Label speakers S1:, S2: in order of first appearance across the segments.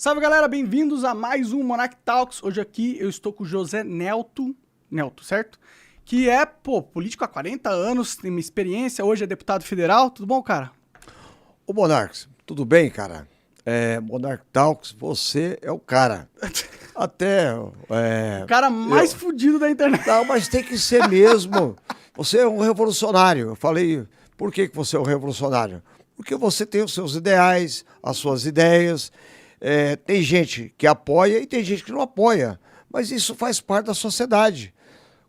S1: Salve galera, bem-vindos a mais um Monarch Talks. Hoje aqui eu estou com o José Nelto, certo? Que é, político há 40 anos, tem uma experiência, hoje é deputado federal. Tudo bom, cara?
S2: Ô Monarch, tudo bem, cara? Monarch Talks, você é o cara. Até...
S1: O cara mais fudido da internet.
S2: Não, mas tem que ser mesmo. Você é um revolucionário. Eu falei, por que você é um revolucionário? Porque você tem os seus ideais, as suas ideias. Tem gente que apoia e tem gente que não apoia. Mas isso faz parte da sociedade.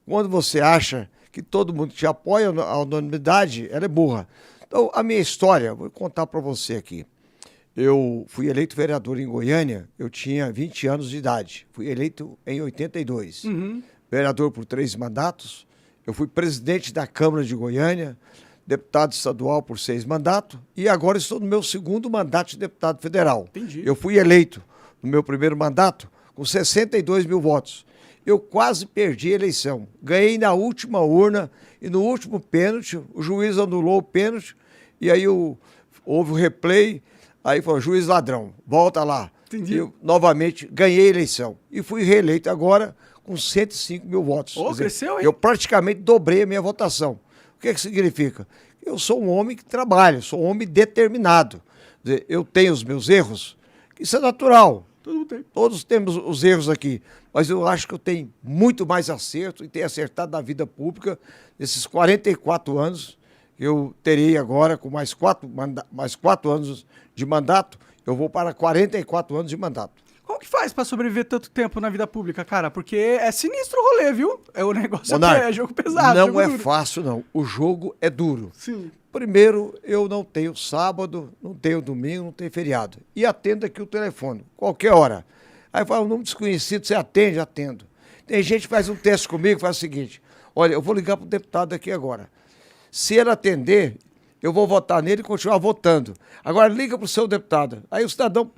S2: Quando você acha que todo mundo te apoia, a unanimidade, ela é burra. Então, a minha história, vou contar para você aqui. Eu fui eleito vereador em Goiânia, eu tinha 20 anos de idade. Fui eleito em 82. Vereador por 3 mandatos. Eu fui presidente da Câmara de Goiânia, deputado estadual por 6 mandatos, e agora estou no meu 2º mandato de deputado federal.
S1: Entendi.
S2: Eu fui eleito no meu primeiro mandato com 62 mil votos. Eu quase perdi a eleição. Ganhei na última urna e no último pênalti, o juiz anulou o pênalti, e aí houve o replay, aí falou, juiz ladrão, volta lá.
S1: Entendi.
S2: Eu novamente ganhei a eleição e fui reeleito agora com 105 mil votos.
S1: Ô, cresceu, hein?
S2: Eu praticamente dobrei a minha votação. O que significa? Eu sou um homem que trabalha, sou um homem determinado. Quer dizer, eu tenho os meus erros, isso é natural.
S1: Todo mundo tem.
S2: Todos temos os erros aqui, mas eu acho que eu tenho muito mais acerto e tenho acertado na vida pública nesses 44 anos que eu terei agora, com mais 4 anos de mandato, eu vou para 44 anos de mandato.
S1: Como que faz pra sobreviver tanto tempo na vida pública, cara? Porque é sinistro o rolê, viu? O negócio
S2: Monarch,
S1: é jogo pesado.
S2: Não
S1: jogo
S2: é
S1: duro.
S2: fácil, não. O jogo é duro.
S1: Sim.
S2: Primeiro, eu não tenho sábado, não tenho domingo, não tenho feriado. E atendo aqui o telefone, qualquer hora. Aí fala, um número desconhecido, você atende? Atendo. Tem gente que faz um teste comigo, faz o seguinte, olha, eu vou ligar para o deputado aqui agora. Se ele atender, eu vou votar nele e continuar votando. Agora liga para o seu deputado. Aí o cidadão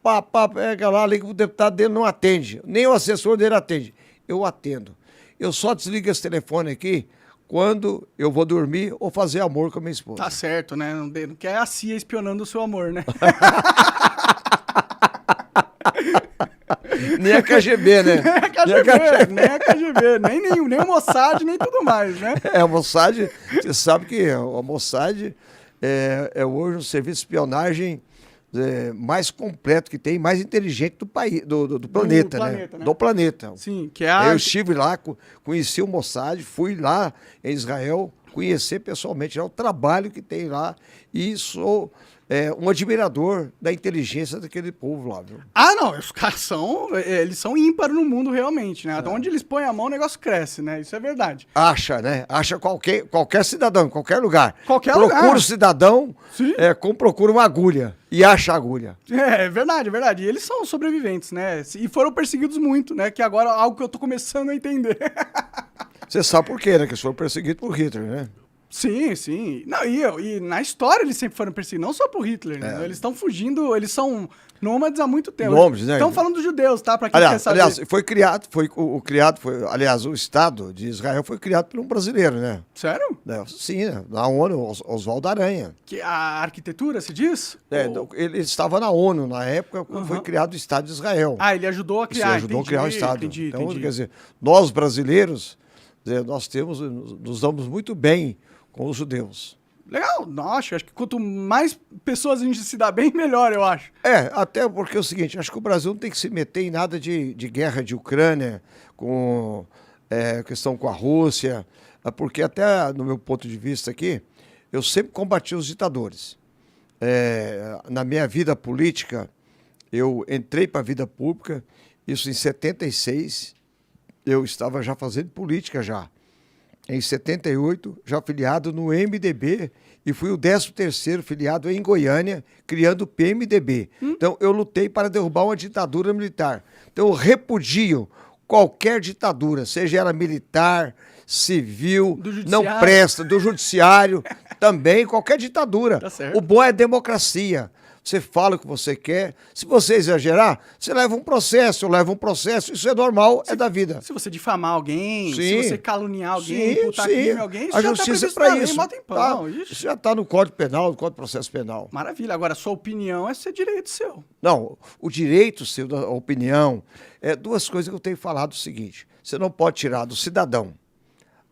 S2: pega lá, liga para o deputado dele, não atende. Nem o assessor dele atende. Eu atendo. Eu só desligo esse telefone aqui quando eu vou dormir ou fazer amor com a minha esposa.
S1: Tá certo, né? Não quer a CIA espionando o seu amor, né?
S2: Nem a KGB, né?
S1: Nem a KGB, nem o Mossad, nem tudo mais, né?
S2: A Mossad, você sabe que a Mossad é hoje um serviço de espionagem mais completo que tem, mais inteligente do país, do planeta, né? Do planeta.
S1: Sim, que é
S2: Eu estive lá, conheci o Mossad, fui lá em Israel conhecer pessoalmente o trabalho que tem lá e sou um admirador da inteligência daquele povo lá, viu?
S1: Ah, não, os caras eles são ímpares no mundo realmente, né? Até onde eles põem a mão, o negócio cresce, né? Isso é verdade.
S2: Acha, né? Acha qualquer cidadão, em qualquer lugar.
S1: Qualquer lugar.
S2: Procura o cidadão,
S1: Sim.
S2: como procura uma agulha e acha a agulha.
S1: É verdade, é verdade. E eles são sobreviventes, né? E foram perseguidos muito, né? Que agora é algo que eu tô começando a entender.
S2: Você sabe por quê, né? Que eles foram perseguidos por Hitler, né?
S1: Sim, sim. Não, e na história eles sempre foram perseguidos, não só por Hitler, né? Eles estão fugindo, eles são nômades há muito tempo.
S2: Nômades, né?
S1: Estão falando dos judeus, tá? Pra quem quer saber.
S2: Aliás, o Estado de Israel foi criado por um brasileiro, né?
S1: Sério?
S2: Sim, né? Na ONU, Oswaldo Aranha.
S1: Que a arquitetura, se diz?
S2: Ele estava na ONU na época quando foi criado o Estado de Israel.
S1: Ah, ele ajudou a criar,
S2: Ele ajudou a criar o Estado.
S1: Entendi.
S2: Quer dizer, nós brasileiros, nos damos muito bem com os judeus.
S1: Legal, nossa, acho que quanto mais pessoas a gente se dá bem, melhor, eu acho.
S2: Até porque é o seguinte, acho que o Brasil não tem que se meter em nada de guerra de Ucrânia, com questão com a Rússia, porque até no meu ponto de vista aqui, eu sempre combati os ditadores. Na minha vida política, eu entrei para a vida pública, isso em 76, eu estava já fazendo política já. Em 78, já filiado no MDB e fui o 13º filiado em Goiânia, criando o PMDB. Então, eu lutei para derrubar uma ditadura militar. Então, eu repudio qualquer ditadura, seja ela militar, civil, não presta, do judiciário, também qualquer ditadura.
S1: Tá certo.
S2: O bom é a democracia. você fala o que você quer. Se você exagerar, você leva um processo, eu levo um processo. Isso é normal, é da vida.
S1: Se você difamar alguém,
S2: Sim.
S1: se você caluniar alguém, imputar crime em alguém, isso
S2: a
S1: já
S2: justiça
S1: tá
S2: é
S1: previsto na
S2: para
S1: lei,
S2: isso.
S1: mó tempão.
S2: Tá?
S1: Ixi.
S2: Isso já está no Código Penal, no Código de Processo Penal.
S1: Maravilha. Agora, sua opinião é ser direito seu.
S2: Não, o direito seu, da opinião, é duas coisas que eu tenho falado o seguinte. Você não pode tirar do cidadão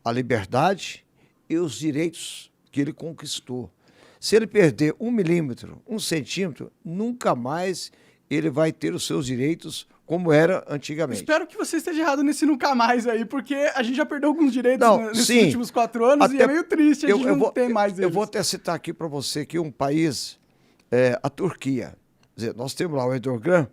S2: a liberdade e os direitos que ele conquistou. Se ele perder 1 milímetro, 1 centímetro, nunca mais ele vai ter os seus direitos como era antigamente.
S1: Espero que você esteja errado nesse nunca mais aí, porque a gente já perdeu alguns direitos nesses
S2: sim.
S1: últimos 4 anos e é meio triste a gente não ter mais eles.
S2: Eu vou até citar aqui para você que um país, a Turquia, quer dizer, nós temos lá o Erdogan,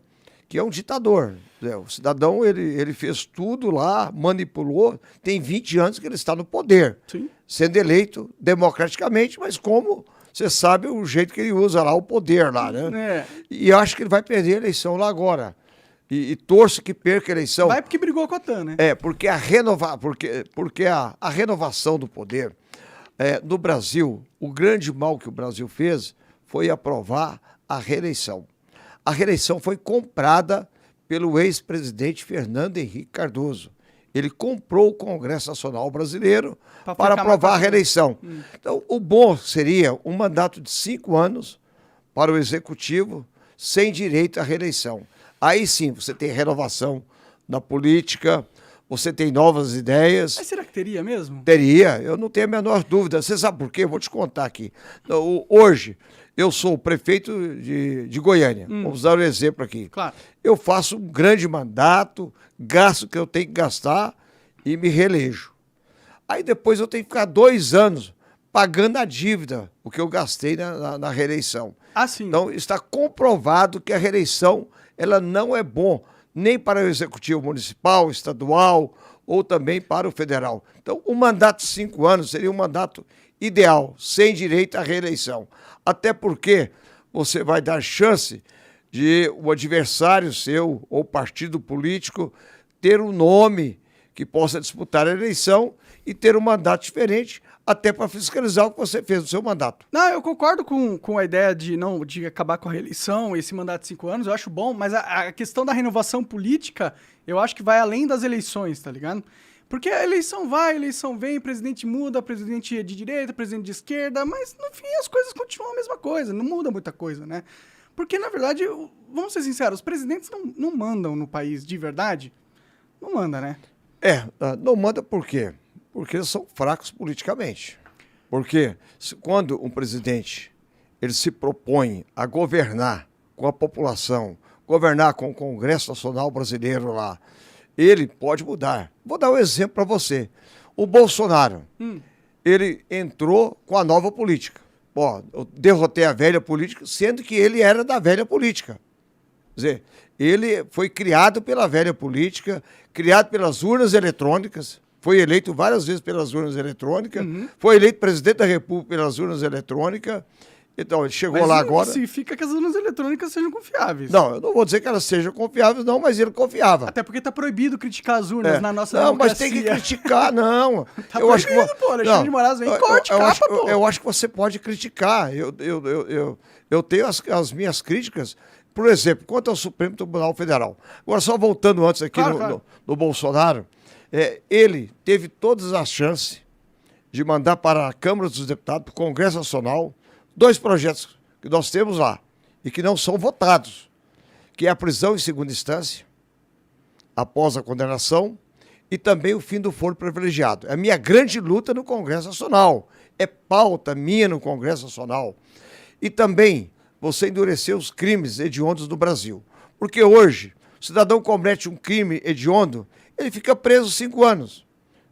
S2: que é um ditador. O cidadão, ele fez tudo lá, manipulou, tem 20 anos que ele está no poder,
S1: Sim.
S2: sendo eleito democraticamente, mas como você sabe o jeito que ele usa lá, o poder lá, né?
S1: É.
S2: E acho que ele vai perder a eleição lá agora. E torço que perca a eleição.
S1: Vai porque brigou com a TAM, né?
S2: Porque a renovação do poder, no Brasil, o grande mal que o Brasil fez foi aprovar a reeleição. A reeleição foi comprada pelo ex-presidente Fernando Henrique Cardoso. Ele comprou o Congresso Nacional Brasileiro para aprovar a reeleição. Então, o bom seria um mandato de 5 anos para o Executivo sem direito à reeleição. Aí sim, você tem renovação na política, você tem novas ideias.
S1: Mas será que teria mesmo?
S2: Teria, eu não tenho a menor dúvida. Você sabe por quê? Eu vou te contar aqui. Hoje, eu sou o prefeito de Goiânia. Vamos dar um exemplo aqui.
S1: Claro.
S2: Eu faço um grande mandato, gasto o que eu tenho que gastar e me reelejo. Aí depois eu tenho que ficar 2 anos pagando a dívida, o que eu gastei na reeleição.
S1: Ah, sim.
S2: Então, está comprovado que a reeleição ela não é bom nem para o Executivo Municipal, Estadual ou também para o Federal. Então, o mandato de 5 anos seria um mandato ideal, sem direito à reeleição. Até porque você vai dar chance de o adversário seu ou partido político ter um nome que possa disputar a eleição e ter um mandato diferente, até para fiscalizar o que você fez no seu mandato.
S1: Não, eu concordo com a ideia de acabar com a reeleição, esse mandato de 5 anos, eu acho bom, mas a questão da renovação política, eu acho que vai além das eleições, tá ligado? Porque a eleição vai, a eleição vem, presidente muda, presidente é de direita, presidente de esquerda, mas no fim as coisas continuam a mesma coisa, não muda muita coisa, né? Porque, na verdade, vamos ser sinceros, os presidentes não mandam no país de verdade, não manda, né?
S2: Não manda por quê? Porque eles são fracos politicamente. Porque quando um presidente ele se propõe a governar com a população, governar com o Congresso Nacional Brasileiro lá, ele pode mudar. Vou dar um exemplo para você. O Bolsonaro, ele entrou com a nova política. Eu derrotei a velha política, sendo que ele era da velha política. Quer dizer, ele foi criado pela velha política, criado pelas urnas eletrônicas, foi eleito várias vezes pelas urnas eletrônicas, foi eleito presidente da República pelas urnas eletrônicas. Então, ele chegou lá agora.
S1: Mas significa que as urnas eletrônicas sejam confiáveis.
S2: Não, eu não vou dizer que elas sejam confiáveis, não, mas ele confiava.
S1: Até porque tá proibido criticar as urnas na nossa
S2: Não,
S1: democracia.
S2: mas tem que criticar, não.
S1: Tá proibido, pô. Alexandre de Moraes vem, corte, capa, pô.
S2: Eu acho que você pode criticar. Eu tenho as minhas críticas, por exemplo, quanto ao Supremo Tribunal Federal. Agora, só voltando antes aqui no Bolsonaro, ele teve todas as chances de mandar para a Câmara dos Deputados, para o Congresso Nacional, 2 projetos que nós temos lá e que não são votados, que é a prisão em segunda instância, após a condenação, e também o fim do foro privilegiado. É a minha grande luta no Congresso Nacional. É pauta minha no Congresso Nacional. E também você endurecer os crimes hediondos no Brasil. Porque hoje, o cidadão comete um crime hediondo, ele fica preso 5 anos.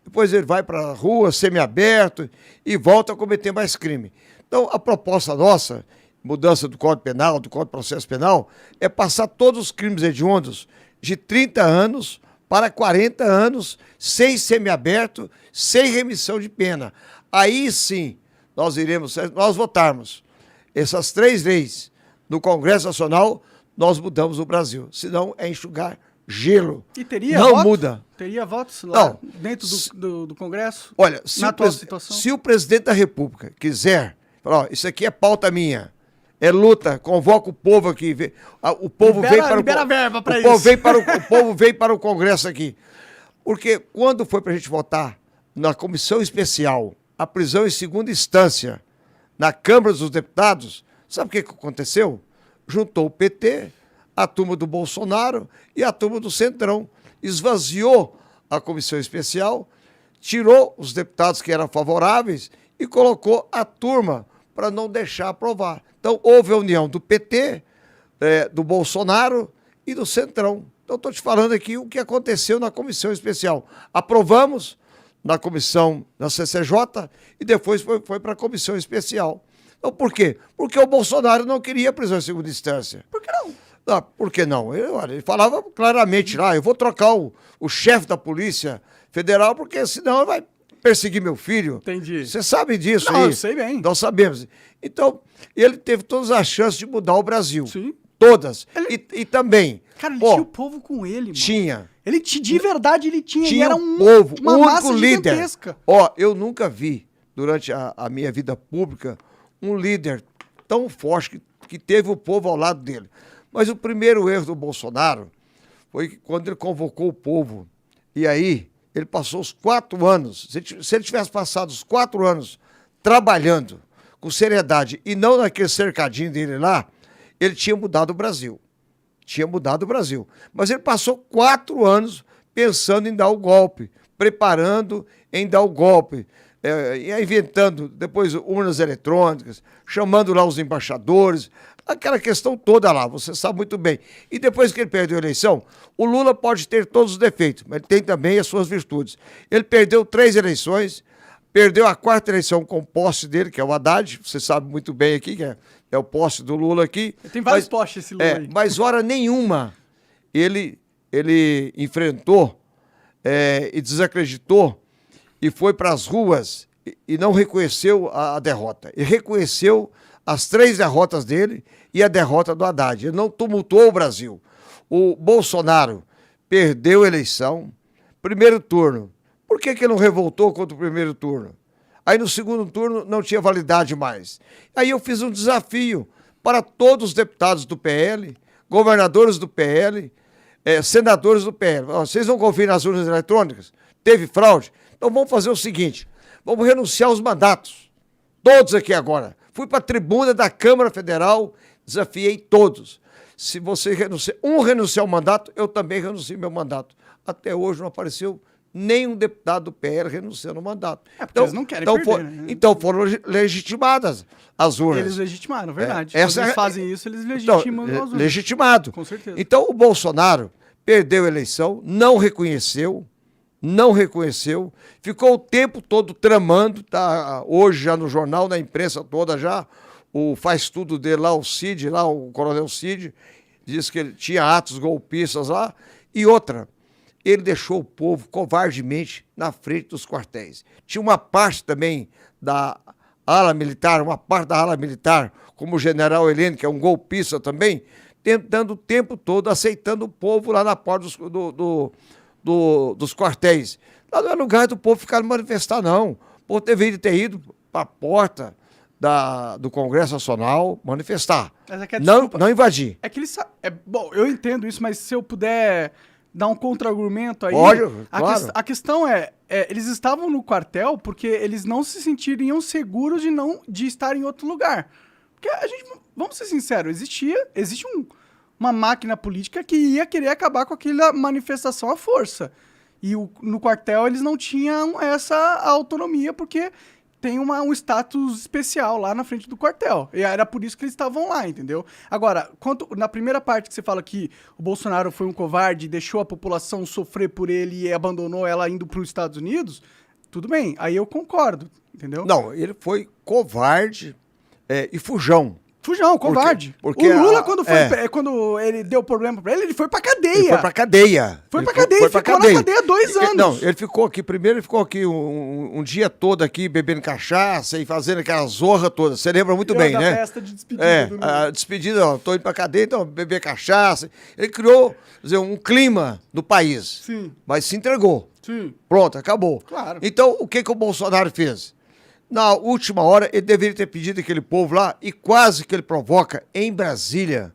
S2: Depois ele vai para a rua, semiaberto, e volta a cometer mais crime. Então, a proposta nossa, mudança do Código Penal, do Código de Processo Penal, é passar todos os crimes hediondos de 30 anos para 40 anos, sem semiaberto, sem remissão de pena. Aí sim, nós votarmos essas 3 leis no Congresso Nacional, nós mudamos o Brasil. Senão é enxugar gelo.
S1: E teria
S2: não
S1: voto?
S2: Muda.
S1: Teria votos lá
S2: não.
S1: dentro do Congresso?
S2: Olha,
S1: na atual situação?
S2: Se o presidente da República quiser falar, isso aqui é pauta minha, é luta, convoca o povo aqui. O povo veio para
S1: libera verba para
S2: o povo
S1: isso.
S2: o povo veio para o Congresso aqui. Porque quando foi para a gente votar na comissão especial, a prisão em segunda instância, na Câmara dos Deputados, sabe o que aconteceu? Juntou o PT, a turma do Bolsonaro e a turma do Centrão. Esvaziou a comissão especial, tirou os deputados que eram favoráveis e colocou a turma para não deixar aprovar. Então, houve a união do PT, do Bolsonaro e do Centrão. Então, estou te falando aqui o que aconteceu na comissão especial. Aprovamos na comissão, na CCJ, e depois foi para a comissão especial. Então, por quê? Porque o Bolsonaro não queria prisão em segunda instância.
S1: Por que não?
S2: Ah, por que não? Ele falava claramente lá, eu vou trocar o chefe da Polícia Federal, porque senão ele vai perseguir meu filho.
S1: Entendi.
S2: Você sabe disso
S1: Não,
S2: aí?
S1: eu sei bem.
S2: Nós sabemos. Então, ele teve todas as chances de mudar o Brasil.
S1: Sim.
S2: Todas. E também...
S1: Cara, ele
S2: ó,
S1: tinha o povo com ele, mano.
S2: Tinha.
S1: Ele, de verdade, ele tinha. Ele
S2: Tinha
S1: era
S2: o povo,
S1: uma
S2: o
S1: massa
S2: único líder.
S1: gigantesca.
S2: Ó, eu nunca vi, durante a minha vida pública, um líder tão forte que teve o povo ao lado dele. Mas o primeiro erro do Bolsonaro foi que quando ele convocou o povo, e aí ele passou os 4 anos, se ele tivesse passado os 4 anos trabalhando com seriedade e não naquele cercadinho dele lá, ele tinha mudado o Brasil. Tinha mudado o Brasil. Mas ele passou 4 anos pensando em dar o golpe, preparando em dar o golpe, inventando depois urnas eletrônicas, chamando lá os embaixadores, aquela questão toda lá, você sabe muito bem. E depois que ele perdeu a eleição, o Lula pode ter todos os defeitos, mas ele tem também as suas virtudes. Ele perdeu 3 eleições, perdeu a 4ª eleição com o poste dele, que é o Haddad, você sabe muito bem aqui, que é o poste do Lula aqui.
S1: Tem vários postes esse Lula aí.
S2: Mas hora nenhuma ele enfrentou e desacreditou e foi para as ruas e não reconheceu a derrota. Ele reconheceu as 3 derrotas dele e a derrota do Haddad. Ele não tumultuou o Brasil. O Bolsonaro perdeu a eleição, primeiro turno. Por que ele não revoltou contra o primeiro turno? Aí no segundo turno não tinha validade mais. Aí eu fiz um desafio para todos os deputados do PL, governadores do PL, senadores do PL. Vocês não confiam nas urnas eletrônicas? Teve fraude? Então vamos fazer o seguinte, vamos renunciar aos mandatos. Todos aqui agora. Fui para a tribuna da Câmara Federal, desafiei todos. Se você renunciar ao mandato, eu também renuncio ao meu mandato. Até hoje não apareceu nenhum deputado do PL renunciando ao mandato.
S1: Porque eles não querem perder, né?
S2: Então foram legitimadas as urnas.
S1: Eles legitimaram, verdade.
S2: Quando
S1: eles fazem isso, eles legitimam as urnas.
S2: Legitimado.
S1: Com certeza.
S2: Então o Bolsonaro perdeu a eleição, não reconheceu, ficou o tempo todo tramando, tá hoje já no jornal, na imprensa toda já, o faz tudo dele lá, o Cid, lá, o coronel Cid, diz que ele tinha atos golpistas lá, e outra, ele deixou o povo covardemente na frente dos quartéis. Tinha uma parte também da ala militar, como o general Heleno, que é um golpista também, tentando o tempo todo, aceitando o povo lá na porta dos quartéis. Lá não é lugar do povo ficar manifestar, não. O povo deveria ter ido para a porta do Congresso Nacional manifestar.
S1: Mas é que
S2: não invadir.
S1: É que eles bom, eu entendo isso, mas se eu puder dar um contra-argumento aí...
S2: Pode, claro.
S1: A questão eles estavam no quartel porque eles não se sentiriam seguros de estar em outro lugar. Porque vamos ser sinceros, existe uma máquina política que ia querer acabar com aquela manifestação à força. E no quartel eles não tinham essa autonomia porque tem um status especial lá na frente do quartel. E era por isso que eles estavam lá, entendeu? Agora, na primeira parte que você fala que o Bolsonaro foi um covarde, deixou a população sofrer por ele e abandonou ela indo para os Estados Unidos, tudo bem, aí eu concordo, entendeu?
S2: Não, ele foi covarde e fujão.
S1: Fujão, covarde.
S2: Porque
S1: o Lula, quando ele deu problema pra ele foi pra cadeia.
S2: Ele foi pra cadeia.
S1: Foi pra cadeia, ficou na cadeia 2 anos.
S2: Não, ele ficou aqui um dia todo aqui, bebendo cachaça e fazendo aquela zorra toda. Você lembra muito bem, né?
S1: Festa de despedida do Lula.
S2: A despedida, ó, tô indo pra cadeia, então beber cachaça. Ele criou, um clima do país.
S1: Sim.
S2: Mas se entregou.
S1: Sim.
S2: Pronto, acabou.
S1: Claro.
S2: Então, o que o Bolsonaro fez? Na última hora, ele deveria ter pedido aquele povo lá, e quase que ele provoca em Brasília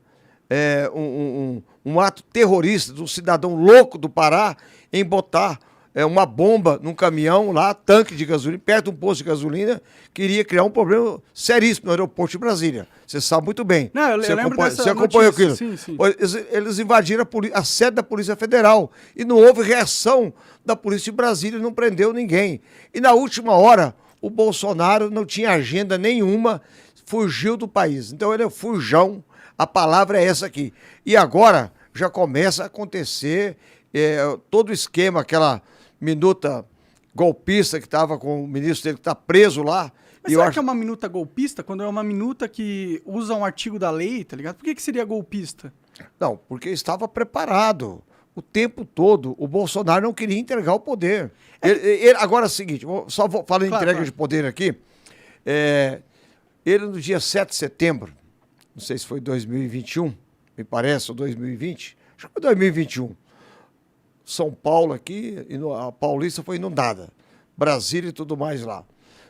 S2: um ato terrorista de um cidadão louco do Pará em botar uma bomba num caminhão lá, tanque de gasolina, perto de um posto de gasolina, que iria criar um problema seríssimo no aeroporto de Brasília. Você sabe muito bem.
S1: Não, eu lembro dessa
S2: Você acompanhou
S1: notícia.
S2: aquilo?
S1: Sim.
S2: Eles invadiram a sede da Polícia Federal e não houve reação da Polícia de Brasília, não prendeu ninguém. E na última hora, o Bolsonaro não tinha agenda nenhuma, fugiu do país. Então ele é fujão, a palavra é essa aqui. E agora já começa a acontecer todo o esquema, aquela minuta golpista que estava com o ministro dele que está preso lá.
S1: Mas será que é uma minuta golpista quando é uma minuta que usa um artigo da lei, tá ligado? Por que seria golpista?
S2: Não, porque estava preparado. O tempo todo, o Bolsonaro não queria entregar o poder. Agora é o seguinte, falando em entrega de poder aqui, ele no dia 7 de setembro, não sei se foi 2021, me parece, ou 2020, acho que foi 2021, São Paulo aqui, a Paulista foi inundada, Brasília e tudo mais lá.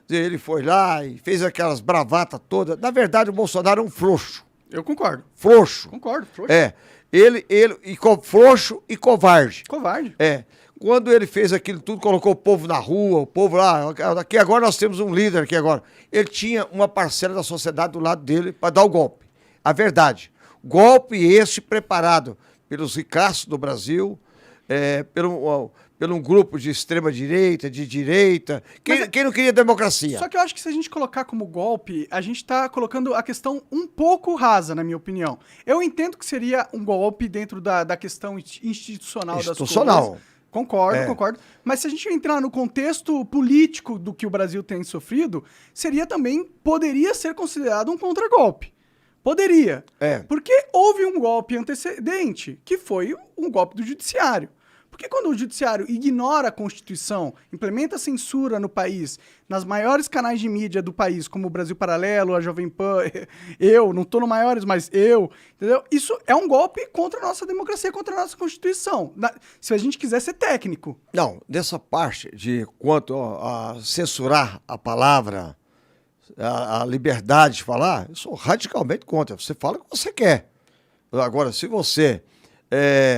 S2: Ele foi lá e fez aquelas bravatas todas. Na verdade, o Bolsonaro é um frouxo.
S1: Eu concordo.
S2: Frouxo.
S1: Concordo, frouxo.
S2: Frouxo e covarde.
S1: Covarde.
S2: Quando ele fez aquilo tudo, colocou o povo na rua, o povo lá, aqui agora nós temos um líder aqui agora. Ele tinha uma parcela da sociedade do lado dele para dar o golpe. A verdade. Golpe este preparado pelos ricaços do Brasil, pelo um grupo de extrema-direita, de direita. Quem não queria democracia?
S1: Só que eu acho que se a gente colocar como golpe, a gente tá colocando a questão um pouco rasa, na minha opinião. Eu entendo que seria um golpe dentro da questão institucional das coisas. Concordo. Mas se a gente entrar no contexto político do que o Brasil tem sofrido, poderia ser considerado um contragolpe. Poderia. Porque houve um golpe antecedente, que foi um golpe do judiciário. Porque quando o judiciário ignora a Constituição, implementa censura no país, nas maiores canais de mídia do país, como o Brasil Paralelo, a Jovem Pan, não estou no maiores, mas entendeu? Isso é um golpe contra a nossa democracia, contra a nossa Constituição, se a gente quiser ser técnico.
S2: Não, dessa parte de quanto a censurar a palavra, a liberdade de falar, eu sou radicalmente contra. Você fala o que você quer. Agora, se você...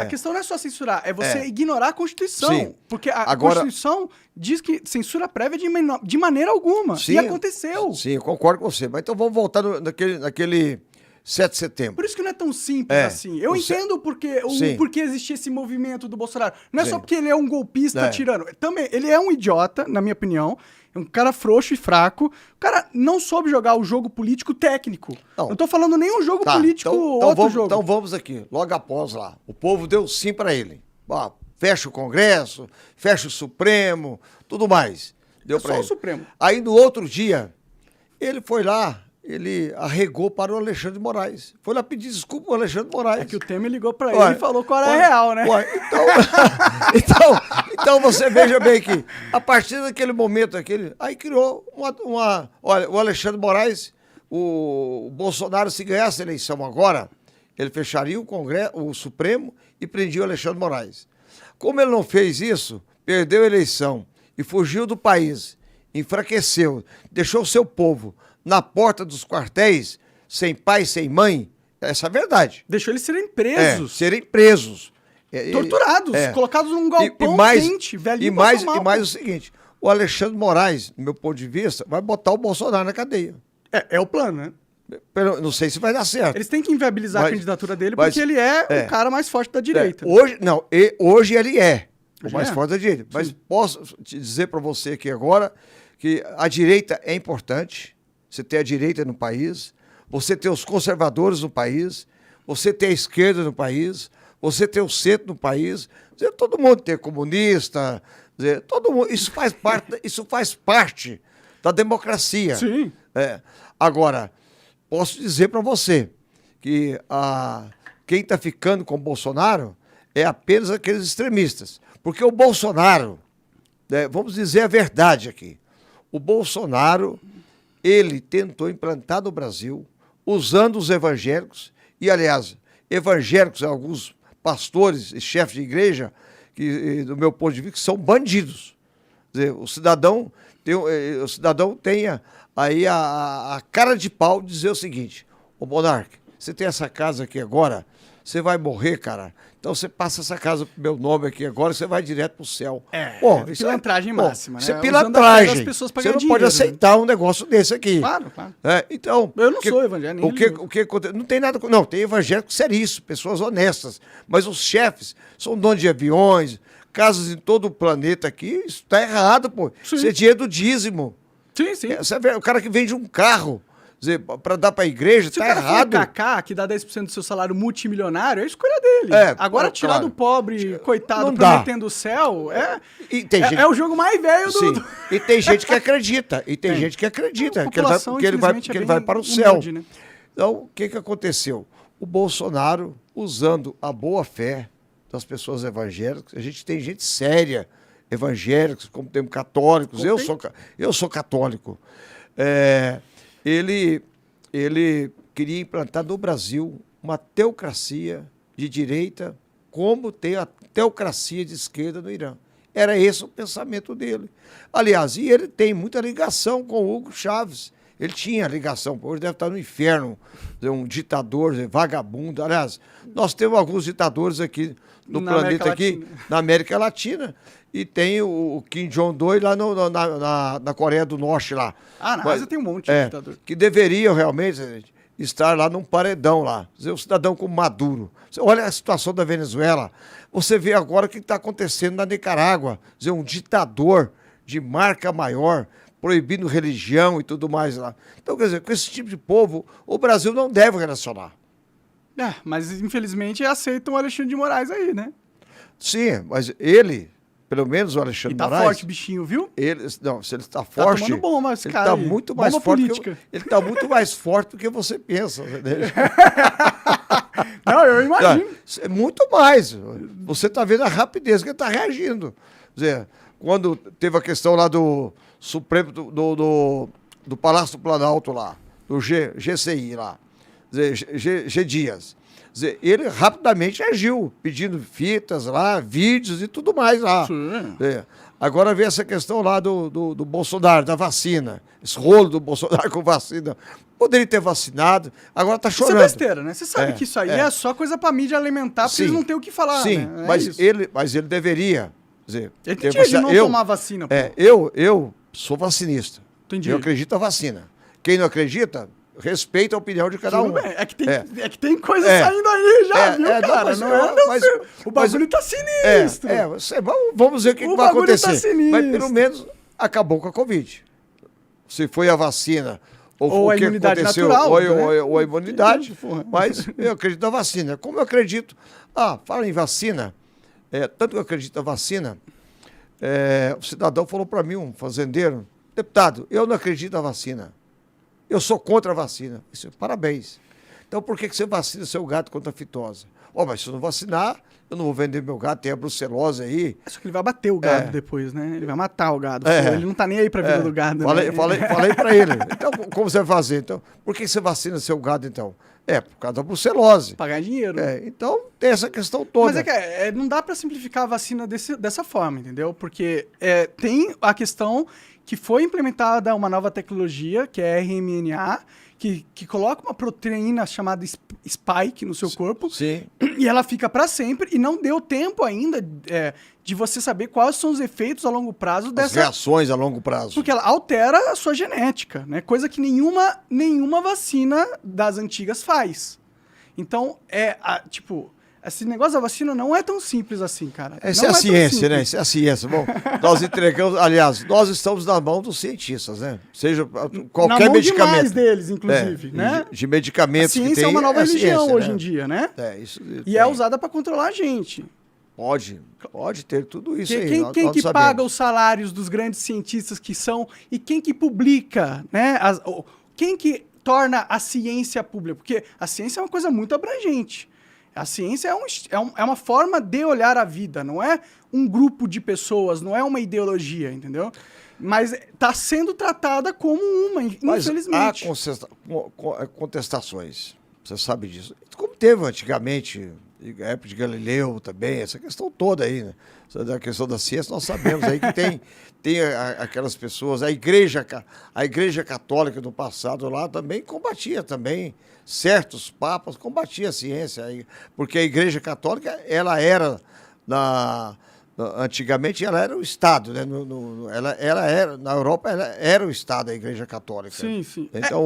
S1: A questão não é só censurar, é você ignorar a Constituição. Sim. Porque a Constituição diz que censura prévia de maneira alguma. Sim, e aconteceu.
S2: Sim, eu concordo com você. Mas então vamos voltar naquele 7 de setembro.
S1: Por isso que não é tão simples assim. Eu entendo porque existia esse movimento do Bolsonaro. Não é só porque ele é um golpista tirano. Também, ele é um idiota, na minha opinião. É um cara frouxo e fraco. O cara não soube jogar o jogo político técnico. Não tô falando nem um jogo político jogo.
S2: Então vamos aqui, logo após lá. O povo deu sim para ele. Fecha o Congresso, fecha o Supremo, tudo mais. Deu para ele.
S1: Só o Supremo.
S2: Aí no outro dia, ele foi lá, ele arregou para o Alexandre de Moraes. Foi lá pedir desculpa ao Alexandre de Moraes.
S1: É que o Temer ligou para ele e falou qual era a real, né?
S2: Então você veja bem que, a partir daquele momento, aí criou olha, o Alexandre de Moraes, o Bolsonaro, se ganhasse a eleição agora, ele fecharia o Congresso, o Supremo e prendia o Alexandre de Moraes. Como ele não fez isso, perdeu a eleição e fugiu do país, enfraqueceu, deixou o seu povo na porta dos quartéis, sem pai, sem mãe, essa é a verdade.
S1: Deixou eles serem presos.
S2: Serem presos.
S1: Torturados, colocados num galpão quente, velhinho.
S2: E mais o seguinte, o Alexandre de Moraes, do meu ponto de vista, vai botar o Bolsonaro na cadeia.
S1: É o plano, né?
S2: Não sei se vai dar certo.
S1: Eles têm que inviabilizar a candidatura dele, porque ele é o cara mais forte da direita.
S2: Hoje ele é o mais forte da direita. Mas posso te dizer para você aqui agora que a direita é importante. Você tem a direita no país, você tem os conservadores no país, você tem a esquerda no país, você tem o centro no país, todo mundo tem comunista, todo mundo, isso faz parte da democracia.
S1: Sim.
S2: Agora, posso dizer para você que quem está ficando com o Bolsonaro é apenas aqueles extremistas. Porque o Bolsonaro, vamos dizer a verdade aqui, o Bolsonaro, ele tentou implantar no Brasil, usando os evangélicos, e aliás, evangélicos, alguns pastores e chefes de igreja, que, do meu ponto de vista, são bandidos. Quer dizer, o cidadão tenha aí a cara de pau de dizer o seguinte: ô Monark, você tem essa casa aqui agora, você vai morrer, cara. Então você passa essa casa pro meu nome aqui agora, você vai direto pro céu.
S1: Isso é pilantragem máxima,
S2: isso
S1: né?
S2: é pilantragem.
S1: Pessoas
S2: Você não
S1: dinheiro,
S2: pode aceitar um negócio desse aqui.
S1: Claro, claro.
S2: Então,
S1: eu não sou evangélico.
S2: O que acontece? Não tem nada. Não, tem evangélico seríssimo, pessoas honestas. Mas os chefes são donos de aviões, casas em todo o planeta aqui. Isso tá errado, pô.
S1: Sim.
S2: Isso é dinheiro do dízimo.
S1: Sim, sim.
S2: O cara que vende um carro para dar para a igreja,
S1: se
S2: tá
S1: o cara
S2: errado.
S1: For Kaká, que dá 10% do seu salário multimilionário, é a escolha dele. Agora, tirar
S2: claro.
S1: do pobre, coitado,
S2: Não dá.
S1: prometendo o céu,
S2: gente,
S1: é o jogo mais velho do...
S2: Sim. E tem gente que acredita. E tem gente que acredita que ele vai para o céu.
S1: Humilde, né?
S2: Então, o que aconteceu? O Bolsonaro, usando a boa-fé das pessoas evangélicas, a gente tem gente séria, evangélicos, como temos católicos, eu sou católico. Ele queria implantar no Brasil uma teocracia de direita, como tem a teocracia de esquerda no Irã. Era esse o pensamento dele. Aliás, e ele tem muita ligação com o Hugo Chávez. Ele tinha ligação, hoje deve estar no inferno, um ditador, vagabundo. Aliás, nós temos alguns ditadores aqui no planeta, na América Latina, e tem o Kim Jong-un lá na Coreia do Norte lá.
S1: Na Ásia tem um monte de ditador.
S2: Que deveriam realmente estar lá num paredão lá. O cidadão como Maduro. Você olha a situação da Venezuela, você vê agora o que está acontecendo na Nicarágua. Um ditador de marca maior, proibindo religião e tudo mais lá. Então, quer dizer, com esse tipo de povo, o Brasil não deve relacionar.
S1: Mas infelizmente aceitam o Alexandre de Moraes aí, né?
S2: Sim, mas ele, pelo menos o Alexandre de Moraes...
S1: Tá forte o bichinho, viu?
S2: Se ele está forte...
S1: Tá tomando bomba esse cara
S2: ele está muito mais forte. Ele está muito mais forte do que você pensa.
S1: Não, eu imagino.
S2: É muito mais. Você está vendo a rapidez que ele está reagindo. Quer dizer, quando teve a questão lá do Supremo, do Palácio do Planalto lá, do GCI lá, G Dias. Quer dizer, ele rapidamente agiu, pedindo fitas lá, vídeos e tudo mais lá. Agora vem essa questão lá do Bolsonaro, da vacina. Esse rolo do Bolsonaro com vacina. Poderia ter vacinado, agora tá chorando.
S1: Isso é besteira, né? Você sabe que isso aí é só coisa pra mídia alimentar, porque eles não têm o que falar.
S2: Sim,
S1: né?
S2: mas ele deveria. Quer dizer,
S1: ele tinha de não tomar vacina.
S2: Eu sou vacinista.
S1: Entendi.
S2: Eu acredito na vacina. Quem não acredita, respeita a opinião de cada um.
S1: Bem. É que tem coisa saindo aí já, viu, cara? O bagulho tá sinistro.
S2: Vamos ver o que vai acontecer.
S1: Tá sinistro.
S2: Mas pelo menos acabou com a Covid. Se foi a vacina, ou
S1: a
S2: o que
S1: imunidade
S2: aconteceu,
S1: natural,
S2: ou a imunidade, mas eu acredito na vacina. Como eu acredito... fala em vacina, tanto que eu acredito na vacina, o cidadão falou para mim, um fazendeiro, deputado, eu não acredito na vacina. Eu sou contra a vacina. Disse, parabéns. Então por que você vacina seu gato contra a fitose? Mas se eu não vacinar, eu não vou vender meu gado, tem a brucelose aí.
S1: Só que ele vai bater o gado depois, né? Ele vai matar o gado. Ele não tá nem aí pra vida do gado.
S2: Falei pra ele. Então, como você vai fazer? Então, por que você vacina seu gado, então? Por causa da brucelose.
S1: Pagar dinheiro.
S2: Então, tem essa questão toda.
S1: Mas não dá pra simplificar a vacina dessa forma, entendeu? Porque tem a questão que foi implementada uma nova tecnologia, que é RMNA, que coloca uma proteína chamada spike no seu corpo.
S2: Sim.
S1: E ela fica para sempre e não deu tempo ainda de você saber quais são os efeitos a longo prazo
S2: As reações a longo prazo.
S1: Porque ela altera a sua genética, né? Coisa que nenhuma vacina das antigas faz. Então, esse negócio da vacina não é tão simples assim, cara.
S2: Essa é a ciência, né? Essa é a ciência. Bom, nós entregamos, aliás, nós estamos na mão dos cientistas, né? Seja qualquer
S1: na mão
S2: medicamento.
S1: Demais deles, inclusive, né?
S2: De medicamentos
S1: a ciência
S2: que tem,
S1: é uma nova religião
S2: ciência,
S1: hoje
S2: né?
S1: em dia, né?
S2: Isso
S1: e é usada para controlar a gente.
S2: Pode ter tudo isso aí.
S1: Quem que paga os salários dos grandes cientistas que são e quem que publica, né? Quem que torna a ciência pública? Porque a ciência é uma coisa muito abrangente. A ciência é uma forma de olhar a vida, não é um grupo de pessoas, não é uma ideologia, entendeu? Mas está sendo tratada como uma, infelizmente.
S2: Mas há contestações, você sabe disso. Como teve antigamente, E a época de Galileu também, essa questão toda aí, né? Da questão da ciência, nós sabemos aí que tem aquelas pessoas, a igreja católica do passado lá também combatia também, certos papas combatia a ciência, porque a igreja católica, ela era, antigamente ela era o Estado, né? Ela era, na Europa ela era o Estado, a igreja católica.
S1: Sim, sim.
S2: Então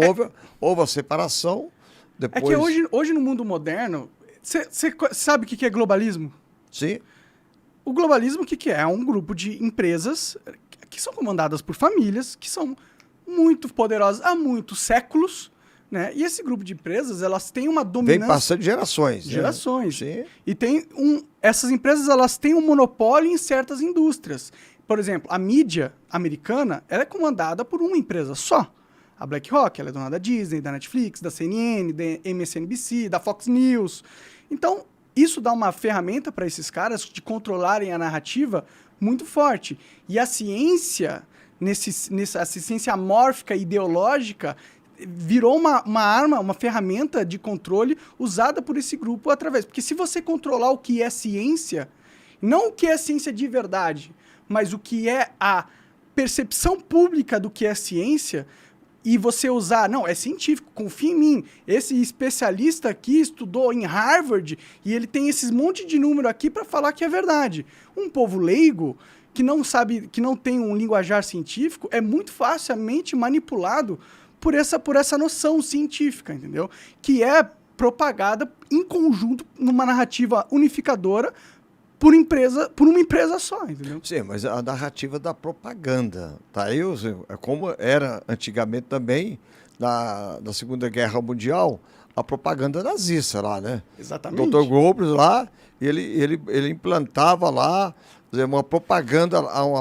S2: houve a separação, depois...
S1: É que hoje no mundo moderno, você sabe o que é globalismo?
S2: Sim.
S1: O globalismo, o que é? É um grupo de empresas que são comandadas por famílias, que são muito poderosas há muitos séculos, né? E esse grupo de empresas, elas têm uma dominância...
S2: Vem passando de gerações.
S1: Gerações.
S2: Sim.
S1: E essas empresas, elas têm um monopólio em certas indústrias. Por exemplo, a mídia americana, ela é comandada por uma empresa só. A BlackRock, ela é dona da Disney, da Netflix, da CNN, da MSNBC, da Fox News. Então, isso dá uma ferramenta para esses caras de controlarem a narrativa muito forte. E a ciência, nessa ciência amórfica ideológica, virou uma arma, uma ferramenta de controle usada por esse grupo através. Porque se você controlar o que é ciência, não o que é ciência de verdade, mas o que é a percepção pública do que é ciência, e você usar, não, é científico, confia em mim. Esse especialista aqui estudou em Harvard e ele tem esses monte de número aqui para falar que é verdade. Um povo leigo que não sabe, que não tem um linguajar científico, é muito facilmente manipulado por essa noção científica, entendeu? Que é propagada em conjunto numa narrativa unificadora por uma empresa só, entendeu?
S2: Sim, mas a narrativa da propaganda, tá aí, é como era antigamente também, na Segunda Guerra Mundial, a propaganda nazista lá, né?
S1: Exatamente.
S2: O Dr. Goebbels lá, ele implantava lá uma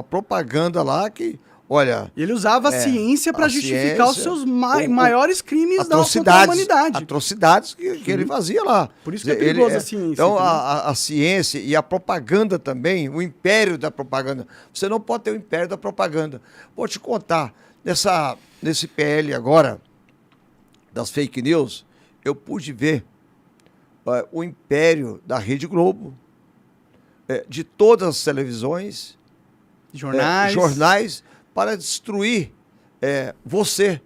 S2: propaganda lá que, olha...
S1: Ele usava a ciência para justificar os seus maiores crimes contra a humanidade.
S2: Atrocidades que ele fazia lá.
S1: Por isso que é perigoso a ciência.
S2: Então, a ciência e a propaganda também, o império da propaganda. Você não pode ter o império da propaganda. Vou te contar, nesse PL agora, das fake news, eu pude ver o império da Rede Globo, de todas as televisões, jornais, para destruir você.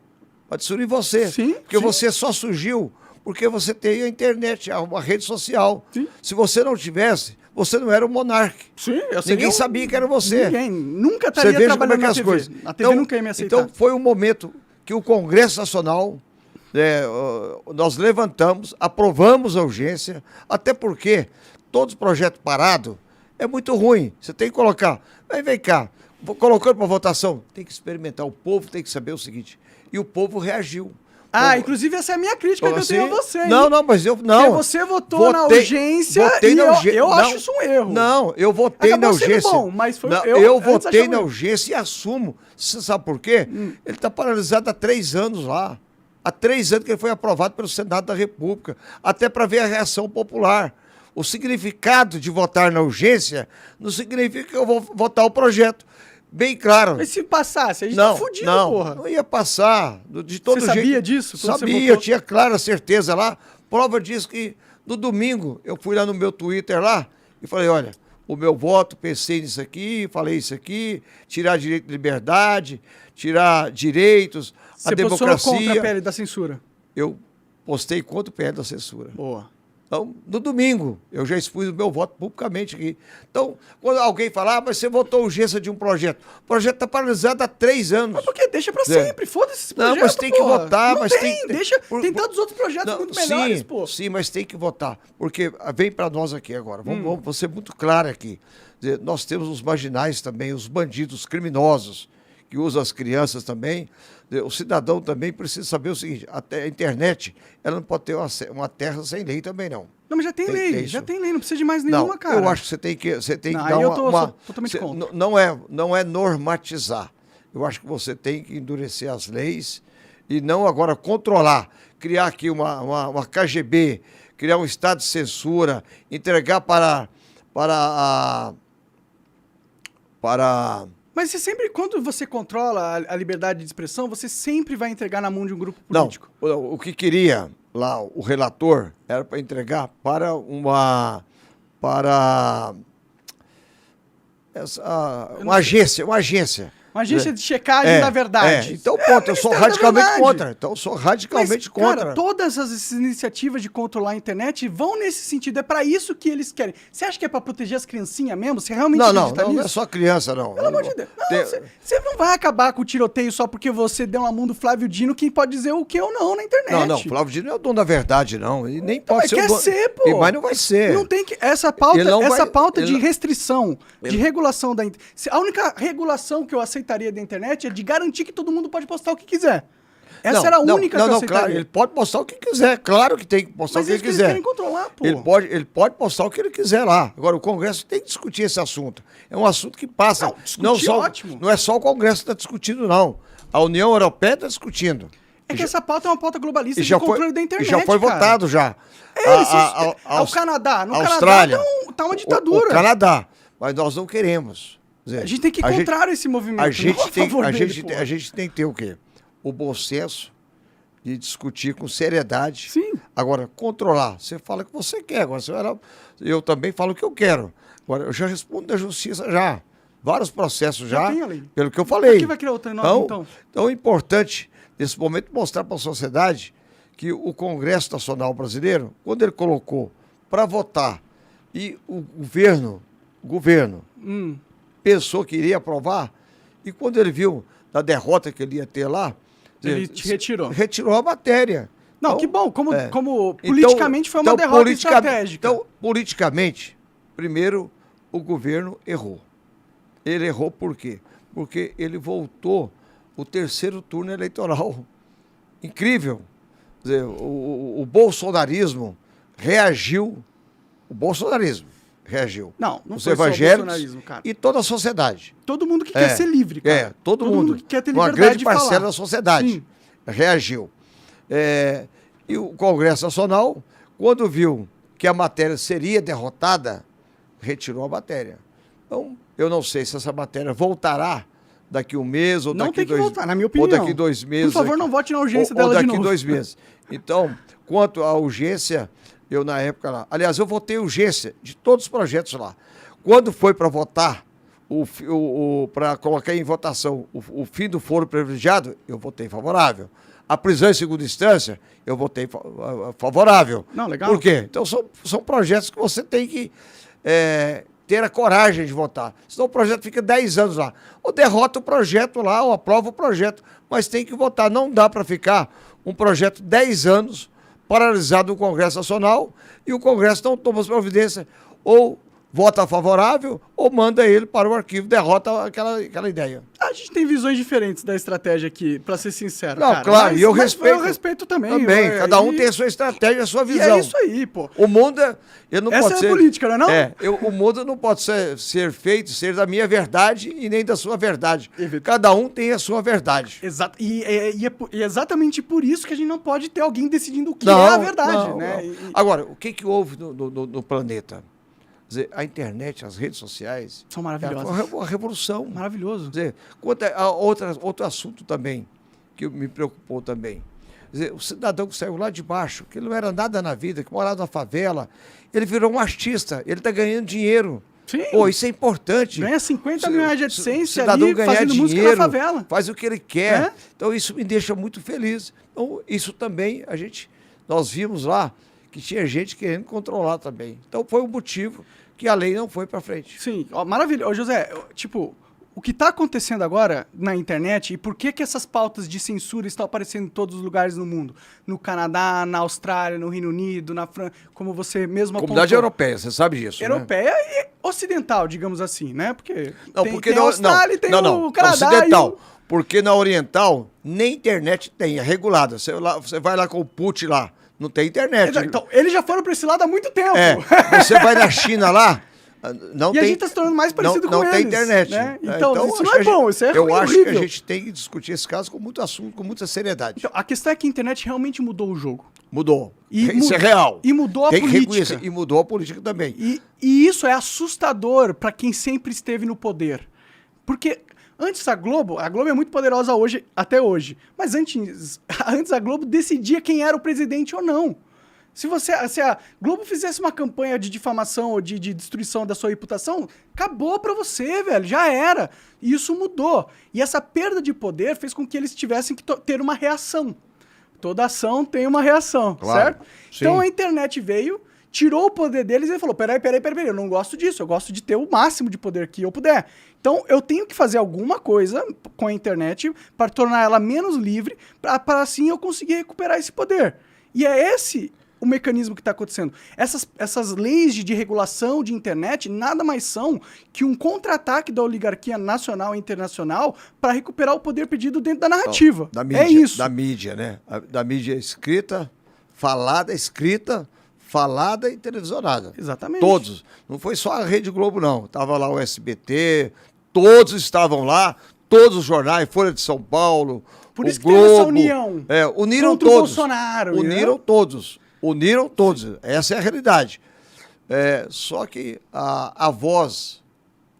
S2: Para destruir você.
S1: Sim,
S2: porque
S1: sim.
S2: você só surgiu porque você tem a internet, uma rede social.
S1: Sim.
S2: Se você não tivesse, você não era um monarca.
S1: Sim,
S2: Ninguém sabia que era você.
S1: Ninguém. Nunca estaria trabalhando na TV.
S2: Coisas.
S1: A TV nunca ia me aceitar.
S2: Então, foi um momento que o Congresso Nacional, nós levantamos, aprovamos a urgência, até porque todos os projetos parados é muito ruim. Você tem que colocar. Mas vem cá, colocando para votação, tem que experimentar. O povo tem que saber o seguinte. E o povo reagiu.
S1: Inclusive essa é a minha crítica que eu tenho a você. Hein?
S2: Não, mas eu não.
S1: Porque você votou na urgência eu acho isso um erro.
S2: Não, eu votei na urgência.
S1: Bom, mas foi,
S2: eu votei na urgência e assumo. Você sabe por quê? Ele está paralisado há 3 anos lá. Há 3 anos que ele foi aprovado pelo Senado da República. Até para ver a reação popular. O significado de votar na urgência não significa que eu vou votar o projeto. Bem claro.
S1: Mas se passasse, a gente tá fudido, porra.
S2: Não ia passar. De todo jeito.
S1: Você sabia disso?
S2: Sabia, eu tinha clara certeza lá. Prova disso que no domingo eu fui lá no meu Twitter lá e falei, olha, o meu voto, pensei nisso aqui, falei isso aqui, tirar direito de liberdade, tirar direitos, a democracia.
S1: Você posicionou contra a PL da censura?
S2: Eu postei contra o PL da censura.
S1: Boa.
S2: Então, no domingo, eu já expus o meu voto publicamente aqui. Então, quando alguém falar, mas você votou urgência de um projeto. O projeto está paralisado há 3 anos.
S1: Mas por quê? Deixa para sempre. Foda-se esse projeto,
S2: não, mas tem que votar.
S1: Não
S2: mas
S1: tem. Tem tantos outros projetos muito melhores, pô.
S2: Sim, mas tem que votar. Porque vem para nós aqui agora. Vamos ser muito claro aqui. Nós temos os marginais também, os bandidos, os criminosos, que usam as crianças também. O cidadão também precisa saber o seguinte, a internet, ela não pode ter uma terra sem lei também, não.
S1: Não, mas já tem lei, não precisa de mais nenhuma, cara.
S2: Eu acho que você tem que dar
S1: sou totalmente contra.
S2: Não é normatizar. Eu acho que você tem que endurecer as leis e não agora controlar, criar aqui uma KGB, criar um estado de censura, entregar para
S1: Mas você sempre, quando você controla a liberdade de expressão, você sempre vai entregar na mão de um grupo político.
S2: Não, o que queria lá, o relator, era para entregar para uma agência.
S1: Uma agência de checagem da verdade.
S2: Então, ponto, eu sou radicalmente contra. Então, eu sou radicalmente contra.
S1: Cara, todas essas iniciativas de controlar a internet vão nesse sentido. É pra isso que eles querem. Você acha que é pra proteger as criancinhas mesmo? Você realmente acredita nisso?
S2: Não é só criança, não.
S1: Pelo amor de Deus. Você não vai acabar com o tiroteio só porque você deu uma mão do Flávio Dino que pode dizer o que ou não na internet.
S2: Não, Flávio Dino não é o dono da verdade, não. E nem pode ser o dono.
S1: Ser, pô.
S2: Mas não vai ser.
S1: Não tem que... Essa pauta de restrição, de regulação da internet... A única regulação que eu aceitaria da internet é de garantir que todo mundo pode postar o que quiser. Essa era a única que eu aceitaria.
S2: Claro, ele pode postar o que quiser. Claro que tem que postar o que ele quiser.
S1: Mas eles querem controlar, pô.
S2: Ele pode postar o que ele quiser lá. Agora, o Congresso tem que discutir esse assunto. É um assunto que passa.
S1: Ótimo.
S2: Não é só o Congresso que está discutindo, não. A União Europeia está discutindo.
S1: É que essa pauta é uma pauta globalista de controle da internet,
S2: e já foi votado já.
S1: O Canadá. No
S2: Austrália,
S1: Canadá tá uma ditadura.
S2: O Canadá. Mas nós não queremos.
S1: A gente tem que encontrar esse movimento.
S2: A gente tem que ter o quê? O bom senso de discutir com seriedade.
S1: Sim.
S2: Agora, controlar. Você fala o que você quer. Agora, eu também falo o que eu quero. Agora, eu já respondo da justiça já. Vários processos já, pelo que eu falei.
S1: Aqui vai criar outra nova,
S2: então é importante, nesse momento, mostrar para a sociedade que o Congresso Nacional Brasileiro, quando ele colocou para votar e o governo pensou que iria aprovar, e quando ele viu a derrota que ele ia ter lá,
S1: ele te retirou.
S2: Retirou a matéria.
S1: Não, então, que bom, como politicamente foi uma derrota estratégica.
S2: Então, politicamente, primeiro, o governo errou. Ele errou por quê? Porque ele voltou o terceiro turno eleitoral. Incrível. Quer dizer, o bolsonarismo reagiu. O bolsonarismo reagiu.
S1: Não
S2: os
S1: foi
S2: evangélicos
S1: só o bolsonarismo, cara.
S2: E toda a sociedade.
S1: Todo mundo que quer ser livre, cara.
S2: Todo mundo
S1: que quer ter liberdade
S2: uma grande
S1: de
S2: parcela
S1: falar.
S2: da sociedade reagiu. E o Congresso Nacional, quando viu que a matéria seria derrotada, retirou a matéria. Então, eu não sei se essa matéria voltará daqui um mês ou daqui
S1: voltar, na minha opinião.
S2: Ou daqui 2 meses.
S1: Por favor, não vote na urgência dela
S2: ou daqui
S1: de novo.
S2: 2 meses. Então, quanto à urgência, eu na época lá... Aliás, eu votei urgência de todos os projetos lá. Quando foi para votar, para colocar em votação o fim do foro privilegiado, eu votei favorável. A prisão em segunda instância, eu votei favorável.
S1: Não, legal.
S2: Por quê? Então, são projetos que você tem que... ter a coragem de votar. Senão o projeto fica 10 anos lá. Ou derrota o projeto lá, ou aprova o projeto. Mas tem que votar. Não dá para ficar um projeto 10 anos paralisado no Congresso Nacional e o Congresso não toma as providências. Ou vota favorável ou manda ele para o arquivo, derrota aquela ideia.
S1: A gente tem visões diferentes da estratégia aqui, para ser sincero.
S2: Não,
S1: cara.
S2: claro, e eu respeito.
S1: Eu respeito também.
S2: Cada um tem a sua estratégia, a sua visão.
S1: E é isso aí, pô.
S2: O mundo não
S1: Essa
S2: pode
S1: é
S2: ser...
S1: política, não é não?
S2: O mundo não pode ser da minha verdade e nem da sua verdade. Cada um tem a sua verdade.
S1: Exato. E é exatamente por isso que a gente não pode ter alguém decidindo o que é a verdade, né?
S2: Não. Agora, o que houve no planeta? Quer dizer, a internet, as redes sociais...
S1: São maravilhosas.
S2: É uma revolução.
S1: Maravilhoso.
S2: Quer dizer, quanto a outro assunto também, que me preocupou também. Quer dizer, o cidadão que saiu lá de baixo, que não era nada na vida, que morava na favela, ele virou um artista, ele está ganhando dinheiro.
S1: Sim.
S2: Pô, isso é importante.
S1: Ganha 50 mil reais de AdSense
S2: cidadão
S1: ali,
S2: ganhar
S1: fazendo
S2: dinheiro,
S1: música na favela.
S2: Faz o que ele quer. Então, isso me deixa muito feliz. Então, isso também, nós vimos lá que tinha gente querendo controlar também. Então, foi um motivo que a lei não foi para frente.
S1: Sim, maravilha. Ô, José, o que está acontecendo agora na internet e por que essas pautas de censura estão aparecendo em todos os lugares no mundo? No Canadá, na Austrália, no Reino Unido, na França, como você mesmo apontou.
S2: Comunidade europeia, você sabe disso,
S1: europeia, né? E ocidental, digamos assim, né? Porque
S2: tem
S1: a Austrália e tem o Canadá.
S2: Ocidental. Porque na oriental, nem internet tem, é regulada. Você vai lá com o PUT lá, não tem internet.
S1: Então, eles já foram para esse lado há muito tempo.
S2: Você vai na China lá,
S1: a gente está se tornando mais parecido com eles.
S2: Não tem internet.
S1: Né? Então, isso não é bom, isso é horrível.
S2: Eu acho que a gente tem que discutir esse caso com muito assunto, com muita seriedade.
S1: Então, a questão é que a internet realmente mudou o jogo.
S2: Mudou. Isso é real.
S1: E mudou a política.
S2: E mudou a política também.
S1: E isso é assustador para quem sempre esteve no poder. Porque Antes a Globo é muito poderosa hoje, até hoje, mas antes a Globo decidia quem era o presidente ou não. Se a Globo fizesse uma campanha de difamação ou de destruição da sua reputação, acabou pra você, velho, já era. E isso mudou. E essa perda de poder fez com que eles tivessem que ter uma reação. Toda ação tem uma reação,
S2: claro,
S1: certo?
S2: sim.
S1: Então a internet veio, tirou o poder deles e falou, peraí, eu não gosto disso, eu gosto de ter o máximo de poder que eu puder. Então eu tenho que fazer alguma coisa com a internet para tornar ela menos livre, para assim eu conseguir recuperar esse poder. E é esse o mecanismo que está acontecendo. Essas leis de regulação de internet nada mais são que um contra-ataque da oligarquia nacional e internacional para recuperar o poder perdido dentro da narrativa.
S2: Da mídia,
S1: é isso.
S2: Da mídia, né? Da mídia escrita, falada e televisionada.
S1: Exatamente.
S2: Todos. Não foi só a Rede Globo, não. Tava lá o SBT, todos estavam lá, todos os jornais, Folha de São Paulo,
S1: Por
S2: o
S1: isso que
S2: Globo.
S1: teve essa união.
S2: Uniram
S1: contra o
S2: todos.
S1: Bolsonaro.
S2: Uniram todos. Uniram todos. Essa é a realidade. Só que a voz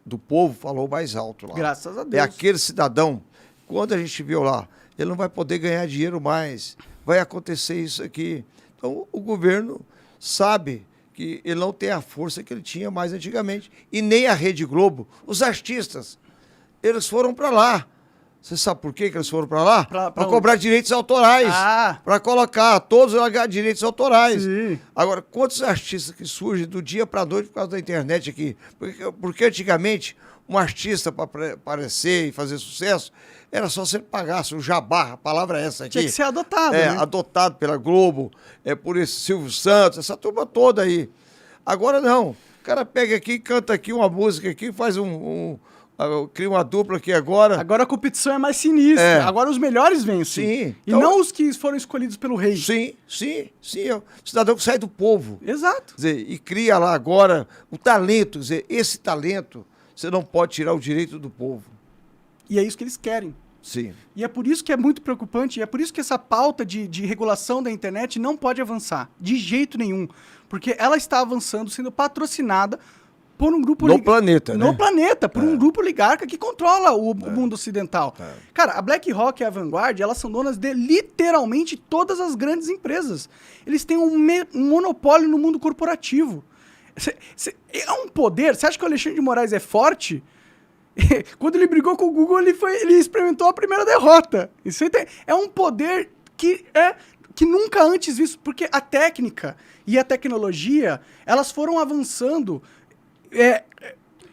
S2: do povo falou mais alto lá.
S1: Graças a Deus.
S2: É aquele cidadão, quando a gente viu lá, ele não vai poder ganhar dinheiro mais, vai acontecer isso aqui. Então, o governo sabe que ele não tem a força que ele tinha mais antigamente. E nem a Rede Globo. Os artistas, eles foram para lá. Você sabe por que eles foram para lá? Para cobrar direitos autorais. Para colocar todos os direitos autorais.
S1: Sim.
S2: Agora, quantos artistas que surgem do dia para a noite por causa da internet aqui? Porque antigamente, um artista para aparecer e fazer sucesso, era só se ele pagasse o jabá, a palavra é essa aqui.
S1: Tinha que ser adotado, né?
S2: Adotado pela Globo, por esse Silvio Santos, essa turma toda aí. Agora não. O cara pega aqui, canta aqui uma música aqui, faz cria uma dupla aqui agora.
S1: Agora a competição é mais sinistra. Agora os melhores vencem.
S2: Sim.
S1: E não os que foram escolhidos pelo rei.
S2: Sim. É o cidadão que sai do povo.
S1: Exato.
S2: Quer dizer, e cria lá agora o talento. Quer dizer, esse talento, você não pode tirar o direito do povo.
S1: E é isso que eles querem.
S2: Sim.
S1: E é por isso que é muito preocupante, e é por isso que essa pauta de regulação da internet não pode avançar, de jeito nenhum. Porque ela está avançando, sendo patrocinada por um grupo...
S2: No planeta, né?
S1: No planeta, por um grupo oligarca que controla o mundo ocidental. Cara, a BlackRock e a Vanguard, elas são donas de literalmente todas as grandes empresas. Eles têm um monopólio no mundo corporativo. É um poder... Você acha que o Alexandre de Moraes é forte? Quando ele brigou com o Google, ele experimentou a primeira derrota. Isso é um poder que nunca antes visto, porque a técnica e a tecnologia, elas foram avançando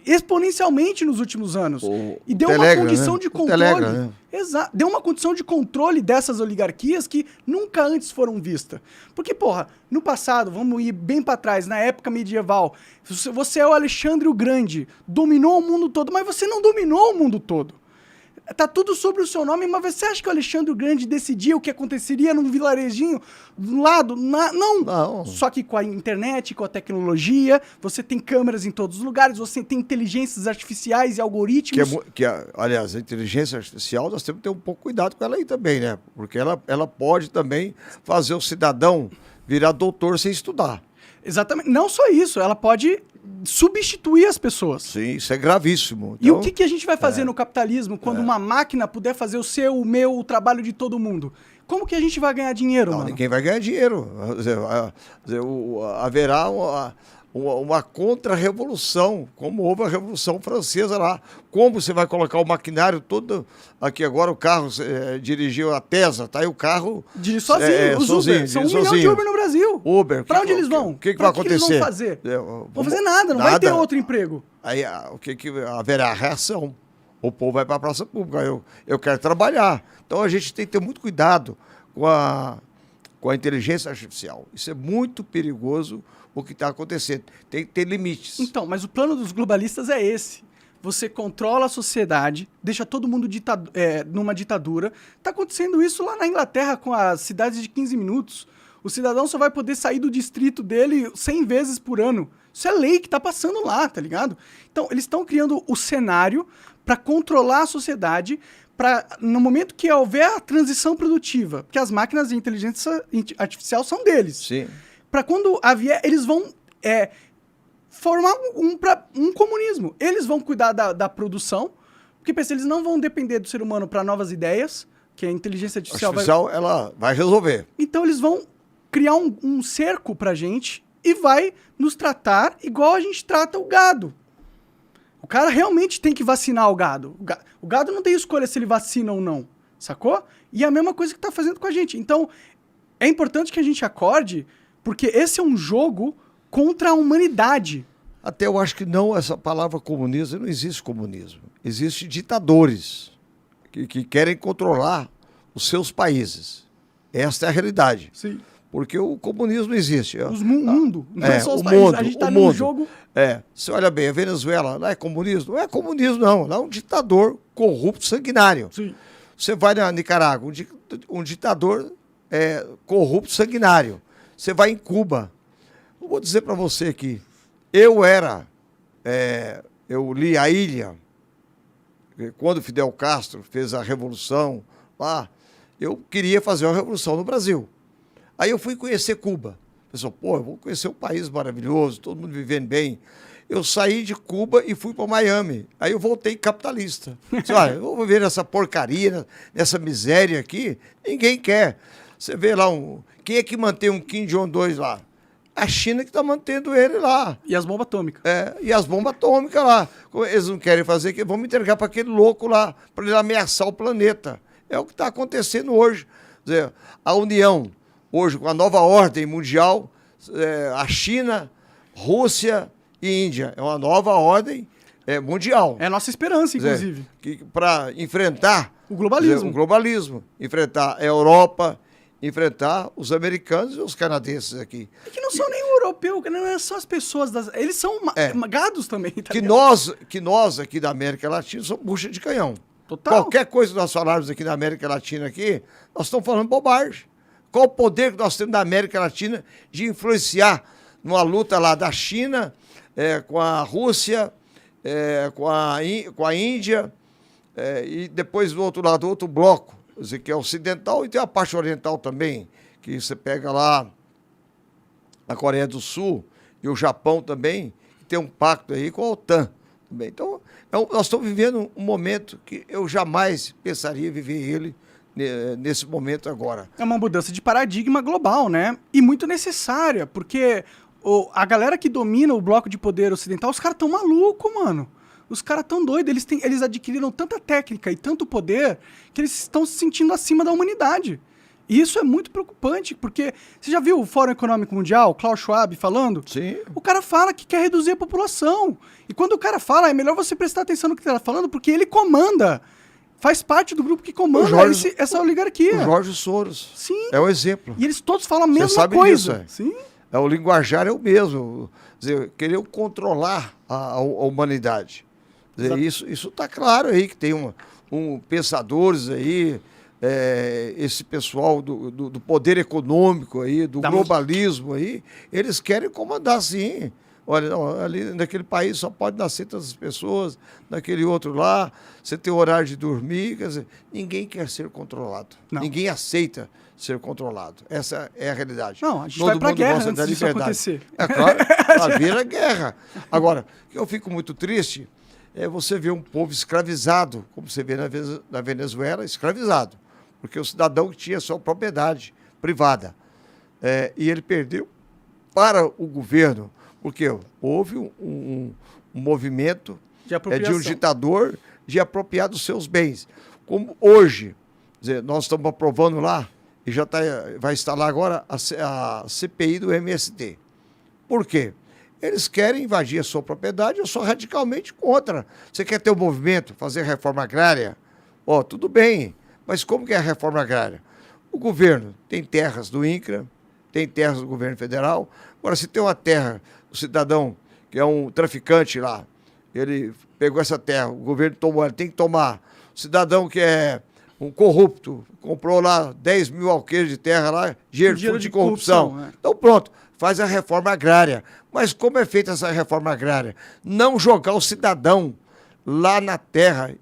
S1: exponencialmente nos últimos anos. E deu uma condição de controle. Né? Exato. Deu uma condição de controle dessas oligarquias que nunca antes foram vistas. Porque, porra, no passado, vamos ir bem para trás, na época medieval, você é o Alexandre o Grande, dominou o mundo todo, mas você não dominou o mundo todo. Tá tudo sobre o seu nome, mas você acha que o Alexandre o Grande decidia o que aconteceria num vilarejinho do lado? Não. Só que com a internet, com a tecnologia, você tem câmeras em todos os lugares, você tem inteligências artificiais e algoritmos.
S2: Aliás, a inteligência artificial, nós temos que ter um pouco cuidado com ela aí também, né? Porque ela pode também fazer o cidadão virar doutor sem estudar.
S1: Exatamente. Não só isso, ela pode substituir as pessoas.
S2: Sim, isso é gravíssimo.
S1: Então, e o que a gente vai fazer no capitalismo quando uma máquina puder fazer o meu, o trabalho de todo mundo? Como que a gente vai ganhar dinheiro, mano?
S2: Ninguém vai ganhar dinheiro. Haverá uma contra-revolução, como houve a Revolução Francesa lá. Como você vai colocar o maquinário todo... Aqui agora o carro dirigiu a Tesla, tá aí o carro...
S1: Dirige sozinho, os Uber. São 1 milhão de Uber no Brasil.
S2: Uber.
S1: Pra onde eles vão?
S2: O que vai acontecer?
S1: O que eles vão fazer? Vão fazer nada, não vai ter outro emprego.
S2: Aí o que haverá? Reação. O povo vai para a praça pública. Eu quero trabalhar. Então a gente tem que ter muito cuidado com a inteligência artificial. Isso é muito perigoso o que está acontecendo. Tem que ter limites.
S1: Então, mas o plano dos globalistas é esse. Você controla a sociedade, deixa todo mundo numa ditadura. Está acontecendo isso lá na Inglaterra com as cidades de 15 minutos. O cidadão só vai poder sair do distrito dele 100 vezes por ano. Isso é lei que está passando lá, tá ligado? Então, eles estão criando o cenário para controlar a sociedade, para no momento que houver a transição produtiva, porque as máquinas de inteligência artificial são deles.
S2: Sim.
S1: Para quando vier, eles vão formar um comunismo. Eles vão cuidar da produção, Porque pensa, eles não vão depender do ser humano para novas ideias, que a inteligência artificial vai...
S2: ela vai resolver.
S1: Então eles vão criar um cerco pra gente e vai nos tratar igual a gente trata o gado. O cara realmente tem que vacinar o gado. O gado não tem escolha se ele vacina ou não, sacou? E é a mesma coisa que tá fazendo com a gente. Então, é importante que a gente acorde, porque esse é um jogo contra a humanidade.
S2: Até eu acho que não, essa palavra comunismo, não existe comunismo. Existem ditadores que querem controlar os seus países. Esta é a realidade.
S1: Sim.
S2: Porque o comunismo não existe.
S1: O mundo, não é só os
S2: o
S1: países.
S2: mundo,
S1: A gente tá
S2: o
S1: num
S2: mundo.
S1: jogo...
S2: Você olha bem, a Venezuela, lá é comunismo? Não é comunismo, não. Lá é um ditador corrupto, sanguinário.
S1: Sim.
S2: Você vai na Nicarágua, um ditador corrupto, sanguinário. Você vai em Cuba. Eu vou dizer para você aqui, eu li A Ilha, quando Fidel Castro fez a revolução lá, eu queria fazer uma revolução no Brasil. Aí eu fui conhecer Cuba. Pessoal, eu vou conhecer um país maravilhoso, todo mundo vivendo bem. Eu saí de Cuba e fui para Miami. Aí eu voltei capitalista. Disse, olha, eu vou ver essa porcaria, nessa miséria aqui, ninguém quer. Você vê lá, quem é que mantém um Kim Jong-2 lá? A China que está mantendo ele lá.
S1: E as bombas atômicas.
S2: E as bombas atômicas lá. Eles não querem fazer, que vamos entregar para aquele louco lá, para ele ameaçar o planeta. É o que está acontecendo hoje. Quer dizer, a União, hoje, com a nova ordem mundial, a China, Rússia e Índia. É uma nova ordem mundial.
S1: É a nossa esperança, inclusive.
S2: Para enfrentar
S1: o globalismo.
S2: Enfrentar a Europa, enfrentar os americanos e os canadenses aqui.
S1: E que não são nem o europeu, não é só as pessoas. Eles são gados também. Tá
S2: que nós aqui da América Latina somos bucha de canhão.
S1: Total.
S2: Qualquer coisa que nós falarmos aqui da América Latina, aqui, nós estamos falando bobagem. Qual o poder que nós temos da América Latina de influenciar numa luta lá da China, com a Rússia, com a Índia, e depois do outro lado, outro bloco, quer dizer, que é ocidental, e tem a parte oriental também, que você pega lá a Coreia do Sul e o Japão também, que tem um pacto aí com a OTAN também. Então, nós estamos vivendo um momento que eu jamais pensaria em viver ele nesse momento agora.
S1: É uma mudança de paradigma global, né? E muito necessária, porque a galera que domina o bloco de poder ocidental, os caras tão malucos, mano. Os caras tão doidos, eles adquiriram tanta técnica e tanto poder que eles estão se sentindo acima da humanidade. E isso é muito preocupante, porque você já viu o Fórum Econômico Mundial, Klaus Schwab falando?
S2: Sim.
S1: O cara fala que quer reduzir a população. E quando o cara fala, é melhor você prestar atenção no que ele está falando, porque ele comanda. Faz parte do grupo que comanda essa oligarquia.
S2: O Jorge Soros.
S1: Sim.
S2: É um exemplo.
S1: E eles todos falam a mesma
S2: Você sabe
S1: coisa.
S2: Disso,
S1: Sim.
S2: O linguajar é o mesmo. Quer dizer, querer controlar a humanidade. Quer dizer, isso está claro aí, que tem pensadores aí, esse pessoal do poder econômico aí, do globalismo aí, eles querem comandar sim. Olha, não, ali naquele país só pode nascer tantas pessoas, naquele outro lá, você tem horário de dormir, quer dizer, ninguém quer ser controlado. Não. Ninguém aceita ser controlado. Essa é a realidade.
S1: Não, a gente vai pra guerra antes disso acontecer.
S2: É claro, vai vir a guerra. Agora, eu fico muito triste você ver um povo escravizado, como você vê na Venezuela, escravizado, porque o cidadão tinha sua propriedade privada. E ele perdeu para o governo, porque houve um movimento de um ditador de apropriar dos seus bens. Como hoje, quer dizer, nós estamos aprovando lá, e já vai instalar agora a CPI do MST. Por quê? Eles querem invadir a sua propriedade, eu sou radicalmente contra. Você quer ter um movimento, fazer reforma agrária? Tudo bem, mas como que é a reforma agrária? O governo tem terras do INCRA, tem terras do governo federal. Agora, se tem uma terra, o cidadão, que é um traficante lá, ele pegou essa terra, o governo tomou, ele tem que tomar. O cidadão que é um corrupto, comprou lá 10 mil alqueires de terra lá, dinheiro de corrupção. Então, pronto, faz a reforma agrária. Mas como é feita essa reforma agrária? Não jogar o cidadão lá na terra,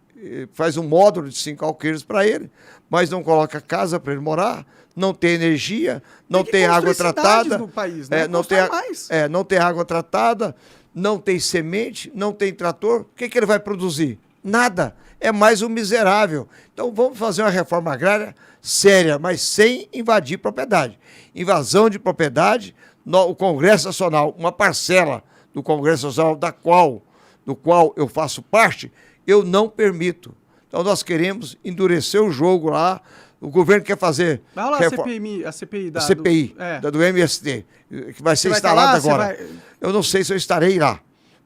S2: faz um módulo de 5 alqueires para ele, mas não coloca casa para ele morar, não tem energia, não tem água tratada.
S1: No país, né?
S2: Não tem água tratada, não tem semente, não tem trator. O que ele vai produzir? Nada. É mais um miserável. Então vamos fazer uma reforma agrária séria, mas sem invadir propriedade. Invasão de propriedade, o Congresso Nacional, uma parcela do Congresso Nacional do qual eu faço parte, eu não permito. Então nós queremos endurecer o jogo lá. O governo quer fazer...
S1: Vai rolar a CPI
S2: do MST, que vai ser instalada agora. Eu não sei se eu estarei lá,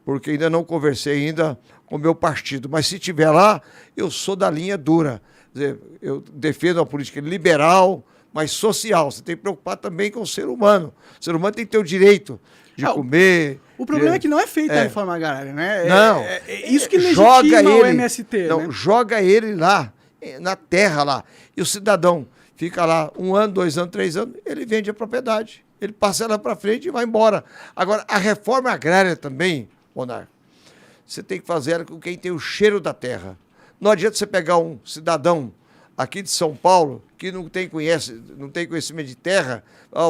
S2: porque ainda não conversei ainda com o meu partido. Mas se estiver lá, eu sou da linha dura. Quer dizer, eu defendo uma política liberal, mas social. Você tem que preocupar também com o ser humano. O ser humano tem que ter o direito de comer...
S1: O problema é que não é feita a reforma agrária, né?
S2: Não.
S1: Isso que legitima o MST,
S2: não,
S1: né?
S2: Joga ele lá, na terra lá. E o cidadão fica lá 1 ano, 2 anos, 3 anos, ele vende a propriedade. Ele passa ela para frente e vai embora. Agora, a reforma agrária também, Monarca, você tem que fazer ela com quem tem o cheiro da terra. Não adianta você pegar um cidadão aqui de São Paulo que não tem conhecimento de terra,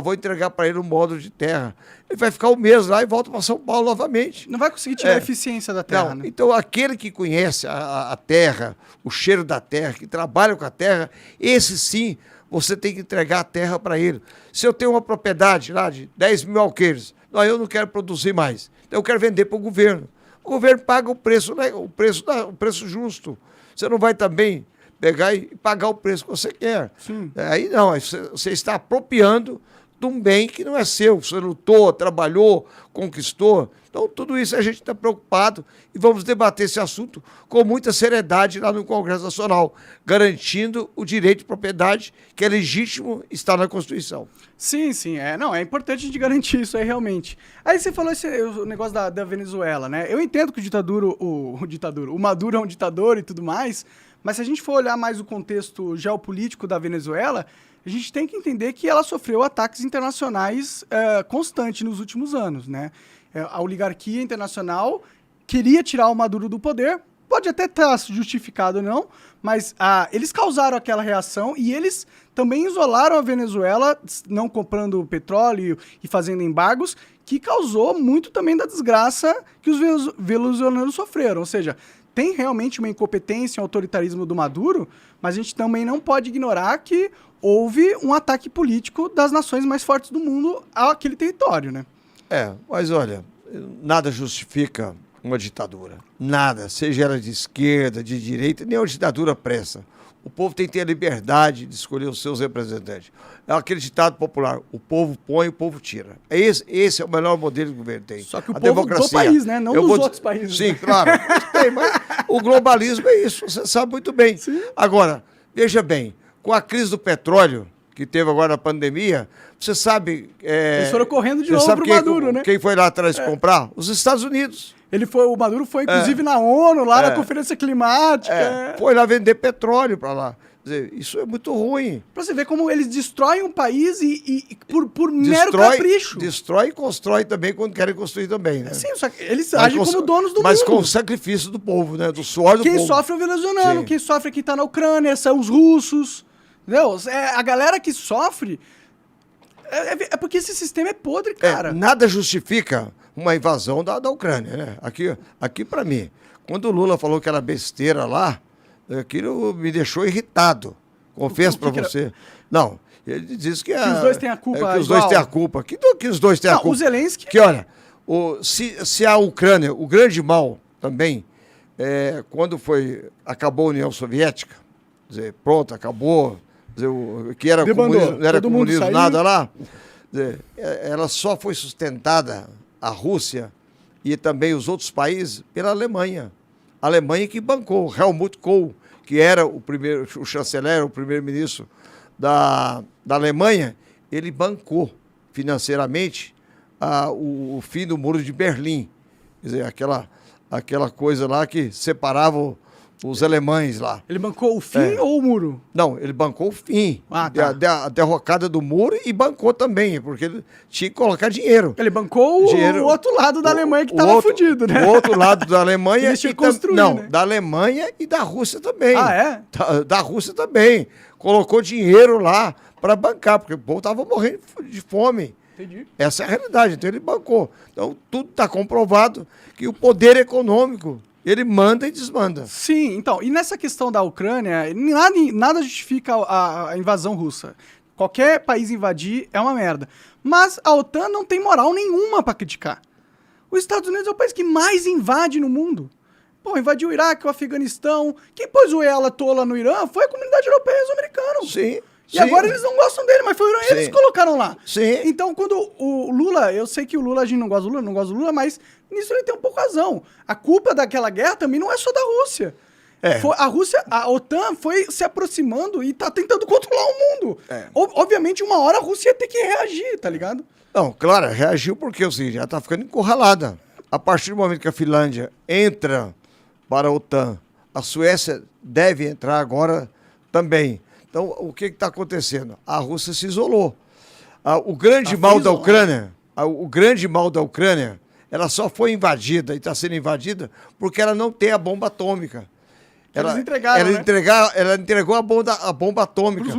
S2: vou entregar para ele um módulo de terra. Ele vai ficar um mês lá e volta para São Paulo novamente.
S1: Não vai conseguir tirar a eficiência da terra, né?
S2: Então, aquele que conhece a terra, o cheiro da terra, que trabalha com a terra, esse sim, você tem que entregar a terra para ele. Se eu tenho uma propriedade lá de 10 mil alqueires, eu não quero produzir mais, então eu quero vender para o governo. O governo paga o preço, né, o preço justo. Você não vai também pegar e pagar o preço que você quer.
S1: Sim.
S2: Aí não, você está apropriando de um bem que não é seu. Você lutou, trabalhou, conquistou. Então, tudo isso a gente está preocupado e vamos debater esse assunto com muita seriedade lá no Congresso Nacional, garantindo o direito de propriedade, que é legítimo, está na Constituição.
S1: Sim, sim. É importante a gente garantir isso aí, realmente. Aí você falou o negócio da Venezuela, né? Eu entendo que o Maduro é um ditador e tudo mais, mas se a gente for olhar mais o contexto geopolítico da Venezuela, a gente tem que entender que ela sofreu ataques internacionais constantes nos últimos anos, né? A oligarquia internacional queria tirar o Maduro do poder, pode até estar justificado ou não, mas eles causaram aquela reação e eles também isolaram a Venezuela, não comprando petróleo e fazendo embargos, que causou muito também da desgraça que os venezuelanos sofreram. Ou seja, tem realmente uma incompetência, um autoritarismo do Maduro, mas a gente também não pode ignorar que houve um ataque político das nações mais fortes do mundo àquele território, né?
S2: Mas olha, nada justifica uma ditadura. Nada, seja ela de esquerda, de direita, nem uma ditadura presta. O povo tem que ter a liberdade de escolher os seus representantes. É aquele ditado popular, o povo põe, o povo tira. Esse é o melhor modelo que o governo tem.
S1: Só que o povo do país, né? Não dos outros países.
S2: Sim, claro. Mas o globalismo é isso, você sabe muito bem.
S1: Sim.
S2: Agora, veja bem, com a crise do petróleo, que teve agora na pandemia, você sabe...
S1: Eles foram correndo de novo pro Maduro, né?
S2: Quem foi lá atrás comprar? Os Estados Unidos.
S1: O Maduro foi, inclusive, na ONU, lá na Conferência Climática.
S2: Foi lá vender petróleo para lá. Quer dizer, isso é muito ruim.
S1: Pra você ver como eles destroem um país por mero capricho.
S2: Destrói e constrói também quando querem construir também, né?
S1: Sim, só que eles agem como donos do mundo.
S2: Mas com o sacrifício do povo, né? Do suor do povo.
S1: Quem sofre é o venezuelano,
S2: Sim.
S1: Quem sofre é quem tá na Ucrânia, são os russos. Entendeu? A galera que sofre é porque esse sistema é podre, cara.
S2: Nada justifica uma invasão da Ucrânia, né? Aqui para mim, quando o Lula falou que era besteira lá, aquilo me deixou irritado. Confesso para você. Não, ele disse que
S1: os dois têm a culpa.
S2: Que os dois têm a culpa. Que os dois têm a culpa.
S1: O Zelensky...
S2: Que olha, se a Ucrânia, o grande mal também, quando acabou a União Soviética, quer dizer, pronto, acabou, quer dizer, que era comunismo, não era comunismo nada lá, quer dizer, ela só foi sustentada, a Rússia e também os outros países, pela Alemanha. A Alemanha que bancou, Helmut Kohl, que era o chanceler, o primeiro-ministro da Alemanha, ele bancou financeiramente o fim do Muro de Berlim. Quer dizer, aquela coisa lá que separava os alemães lá.
S1: Ele bancou o fim ou o muro?
S2: Não, ele bancou o fim. A derrocada do muro e bancou também, porque ele tinha que colocar dinheiro.
S1: Ele bancou o outro lado da Alemanha que estava fudido, né?
S2: O outro lado da Alemanha...
S1: Eles tinham que construir, né?
S2: Da Alemanha e da Rússia também.
S1: É?
S2: Da Rússia também. Colocou dinheiro lá para bancar, porque o povo estava morrendo de fome.
S1: Entendi.
S2: Essa é a realidade, então ele bancou. Então, tudo está comprovado que o poder econômico Ele manda e desmanda.
S1: Sim, então, e nessa questão da Ucrânia, nada justifica a invasão russa. Qualquer país invadir é uma merda. Mas a OTAN não tem moral nenhuma pra criticar. Os Estados Unidos é o país que mais invade no mundo. Pô, invadiu o Iraque, o Afeganistão. Quem pôs o Ayatollah no Irã foi a comunidade europeia e os americanos.
S2: Sim.
S1: E agora eles não gostam dele, mas foi o Irã, eles colocaram lá.
S2: Sim.
S1: Então, quando o Lula, eu sei que o Lula, a gente não gosta do Lula, mas nisso ele tem um pouco razão. A culpa daquela guerra também não é só da Rússia. A OTAN foi se aproximando e tá tentando controlar o mundo. Obviamente, uma hora a Rússia ia ter que reagir, tá ligado?
S2: Não, claro, reagiu porque o seguinte, ela tá ficando encurralada. A partir do momento que a Finlândia entra para a OTAN, a Suécia deve entrar agora também. Então, o que está acontecendo? A Rússia se isolou. O grande mal da Ucrânia, ela só foi invadida e está sendo invadida porque ela não tem a bomba atômica.
S1: Eles entregaram,
S2: ela entregou a bomba atômica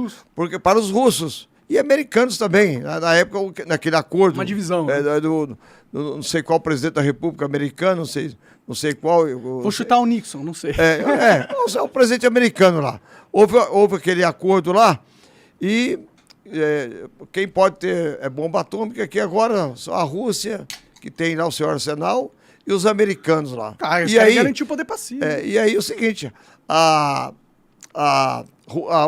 S2: para os russos e americanos também. Na época, naquele acordo.
S1: Uma divisão.
S2: Não sei qual presidente da República Americana, não sei qual.
S1: Vou chutar o Nixon, não sei.
S2: O presidente americano lá. Houve aquele acordo lá e quem pode ter bomba atômica aqui agora só a Rússia, que tem lá o seu arsenal, e os americanos lá.
S1: E aí garantiu o poder passivo.
S2: E aí o seguinte, a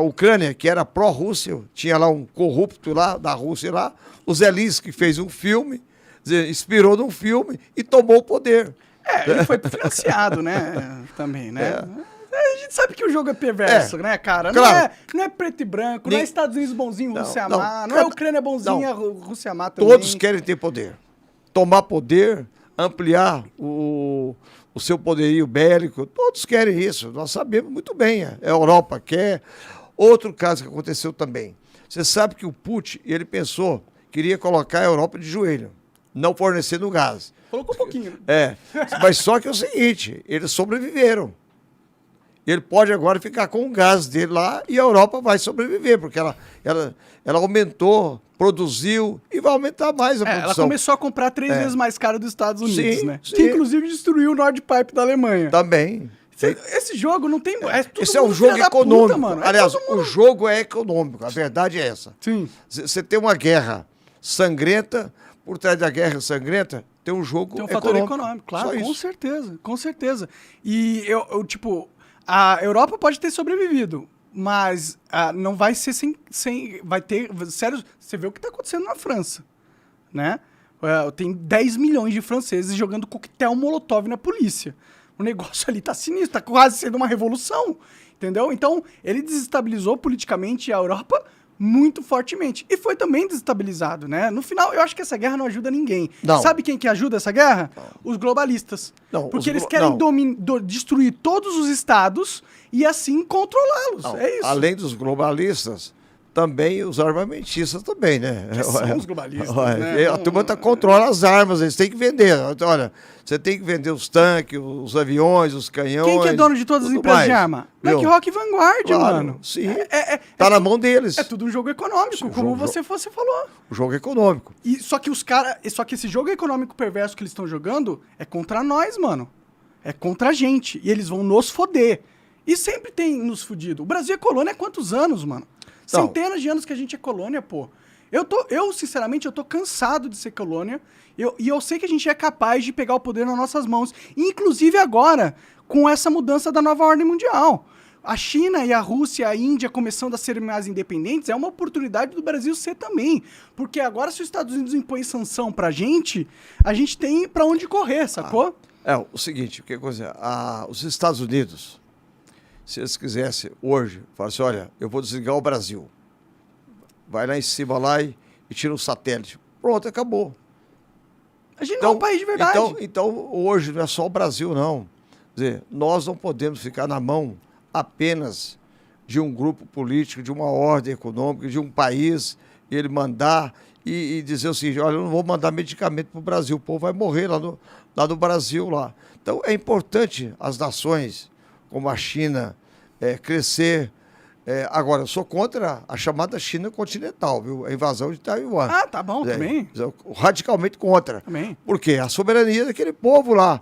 S2: Ucrânia, que era pró-Rússia, tinha lá um corrupto lá da Rússia lá, o Zelensky, que fez um filme, inspirou num filme e tomou o poder.
S1: Ele foi financiado, né? Também, né? A gente sabe que o jogo é perverso, né, cara?
S2: Claro.
S1: Não é preto e branco, não é Estados Unidos bonzinho, Rússia má, não é Ucrânia bonzinha, Rússia má também.
S2: Todos querem ter poder. Tomar poder, ampliar o seu poderio bélico, todos querem isso. Nós sabemos muito bem. A Europa quer. Outro caso que aconteceu também. Você sabe que o Putin, ele pensou, queria colocar a Europa de joelho, não fornecendo gás.
S1: Colocou um pouquinho.
S2: Mas só que é o seguinte, eles sobreviveram. Ele pode agora ficar com o gás dele lá e a Europa vai sobreviver, porque ela aumentou, produziu e vai aumentar mais a produção.
S1: Ela começou a comprar 3 vezes mais caro dos Estados Unidos, né?
S2: Sim.
S1: Que inclusive destruiu o Nord Pipe da Alemanha.
S2: Também.
S1: Esse jogo não tem...
S2: Esse é um jogo econômico.
S1: Puta, mano.
S2: Aliás, o jogo é econômico, a verdade é essa.
S1: Sim.
S2: Você tem uma guerra sangrenta, por trás da guerra sangrenta, tem um jogo econômico.
S1: Tem um fator econômico, claro, com certeza. E a Europa pode ter sobrevivido, mas não vai ser vai ter... Sério, você vê o que está acontecendo na França, né? Tem 10 milhões de franceses jogando coquetel molotov na polícia. O negócio ali tá sinistro, tá quase sendo uma revolução, entendeu? Então, ele desestabilizou politicamente a Europa muito fortemente. E foi também desestabilizado, né? No final, eu acho que essa guerra não ajuda ninguém.
S2: Não.
S1: Sabe quem que ajuda essa guerra?
S2: Não.
S1: Os globalistas.
S2: Não,
S1: porque eles querem destruir todos os estados e assim controlá-los. É isso.
S2: Além dos globalistas, também os armamentistas também, né?
S1: Que são os globalistas, né?
S2: A turma controla as armas, eles têm que vender. Olha, você tem que vender os tanques, os aviões, os canhões.
S1: Quem que é dono de todas as empresas de arma? BlackRock e Vanguard, mano.
S2: Sim, tá na mão deles.
S1: É tudo um jogo econômico, como você falou.
S2: O jogo econômico.
S1: Só que esse jogo econômico perverso que eles estão jogando é contra nós, mano. É contra a gente. E eles vão nos foder. E sempre tem nos fudido. O Brasil é colônia há quantos anos, mano? Centenas de anos que a gente é colônia, pô. Sinceramente, eu tô cansado de ser colônia. E eu sei que a gente é capaz de pegar o poder nas nossas mãos. Inclusive agora, com essa mudança da nova ordem mundial. A China e a Rússia, a Índia começando a ser mais independentes, é uma oportunidade do Brasil ser também. Porque agora, se os Estados Unidos impõem sanção pra gente, a gente tem pra onde correr, sacou?
S2: O seguinte, os Estados Unidos, se eles quisessem hoje, falar assim, olha, eu vou desligar o Brasil. Vai lá em cima lá e tira um satélite. Pronto, acabou.
S1: A gente não é um país de verdade.
S2: Então, hoje não é só o Brasil, não. Quer dizer, nós não podemos ficar na mão apenas de um grupo político, de uma ordem econômica, de um país, ele mandar e dizer o seguinte, olha, eu não vou mandar medicamento para o Brasil, o povo vai morrer lá no Brasil. Lá. Então, é importante as nações, como a China, crescer. Agora, eu sou contra a chamada China continental, viu? A invasão de Taiwan.
S1: Tá bom, também.
S2: Radicalmente contra.
S1: Também.
S2: Por quê? A soberania daquele povo lá.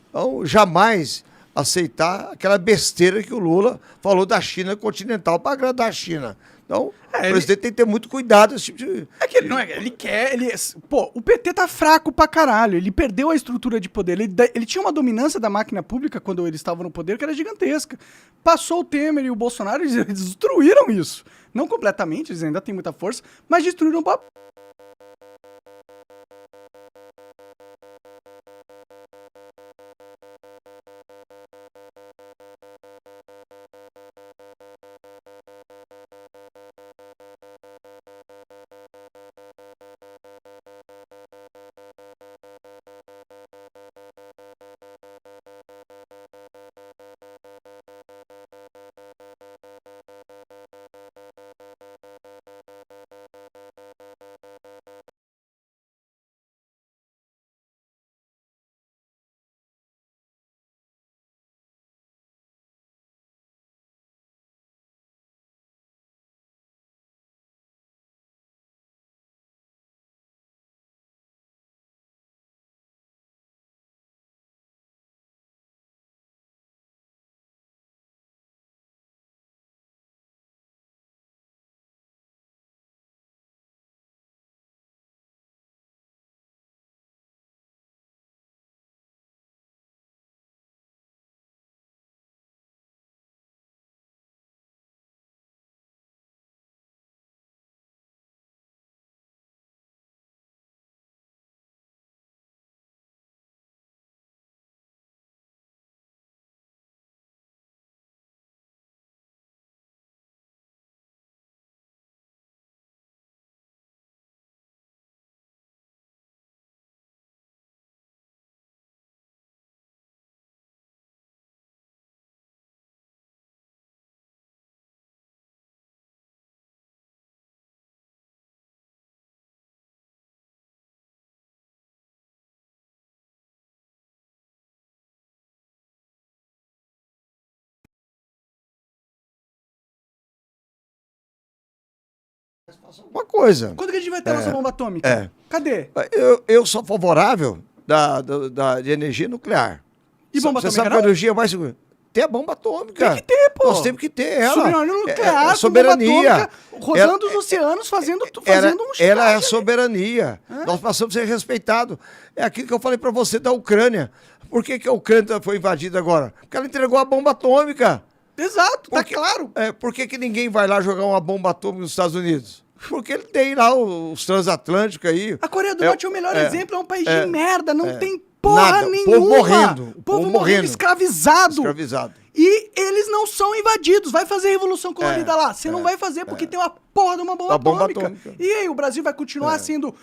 S2: Então, jamais aceitar aquela besteira que o Lula falou da China continental para agradar a China. Então, o presidente tem que ter muito cuidado esse tipo de...
S1: É que ele não é. Ele quer. Pô, o PT tá fraco pra caralho. Ele perdeu a estrutura de poder. Ele tinha uma dominância da máquina pública quando eles estavam no poder que era gigantesca. Passou o Temer e o Bolsonaro, eles destruíram isso. Não completamente, eles ainda têm muita força, mas destruíram pra.
S2: Uma coisa.
S1: Quando que a gente vai ter a nossa bomba atômica?
S2: É.
S1: Cadê?
S2: Eu sou favorável de energia nuclear.
S1: E bomba
S2: Você
S1: atômica
S2: sabe
S1: não?
S2: qual energia mais segura? Tem a bomba atômica.
S1: Tem que ter, pô.
S2: Nós temos que ter ela.
S1: Soberania nuclear,
S2: soberania.
S1: Rodando os oceanos, fazendo um
S2: Ela é a
S1: chiclete ali.
S2: soberania. Nós passamos a ser respeitados. É aquilo que eu falei para você da Ucrânia. Por que a Ucrânia foi invadida agora? Porque ela entregou a bomba atômica.
S1: Exato, tá
S2: Porque-
S1: claro.
S2: Por que ninguém vai lá jogar uma bomba atômica nos Estados Unidos? Porque ele tem lá os transatlânticos aí.
S1: A Coreia do Norte é o melhor exemplo, é um país de merda, não tem
S2: Nada,
S1: porra
S2: o
S1: nenhuma.
S2: povo morrendo,
S1: O povo morrendo, escravizado.
S2: Escravizado.
S1: E eles não são invadidos. Vai fazer revolução colorida lá. Você não vai fazer porque tem uma porra de uma bomba
S2: A bomba
S1: atômica.
S2: atômica.
S1: E aí, o Brasil vai continuar sendo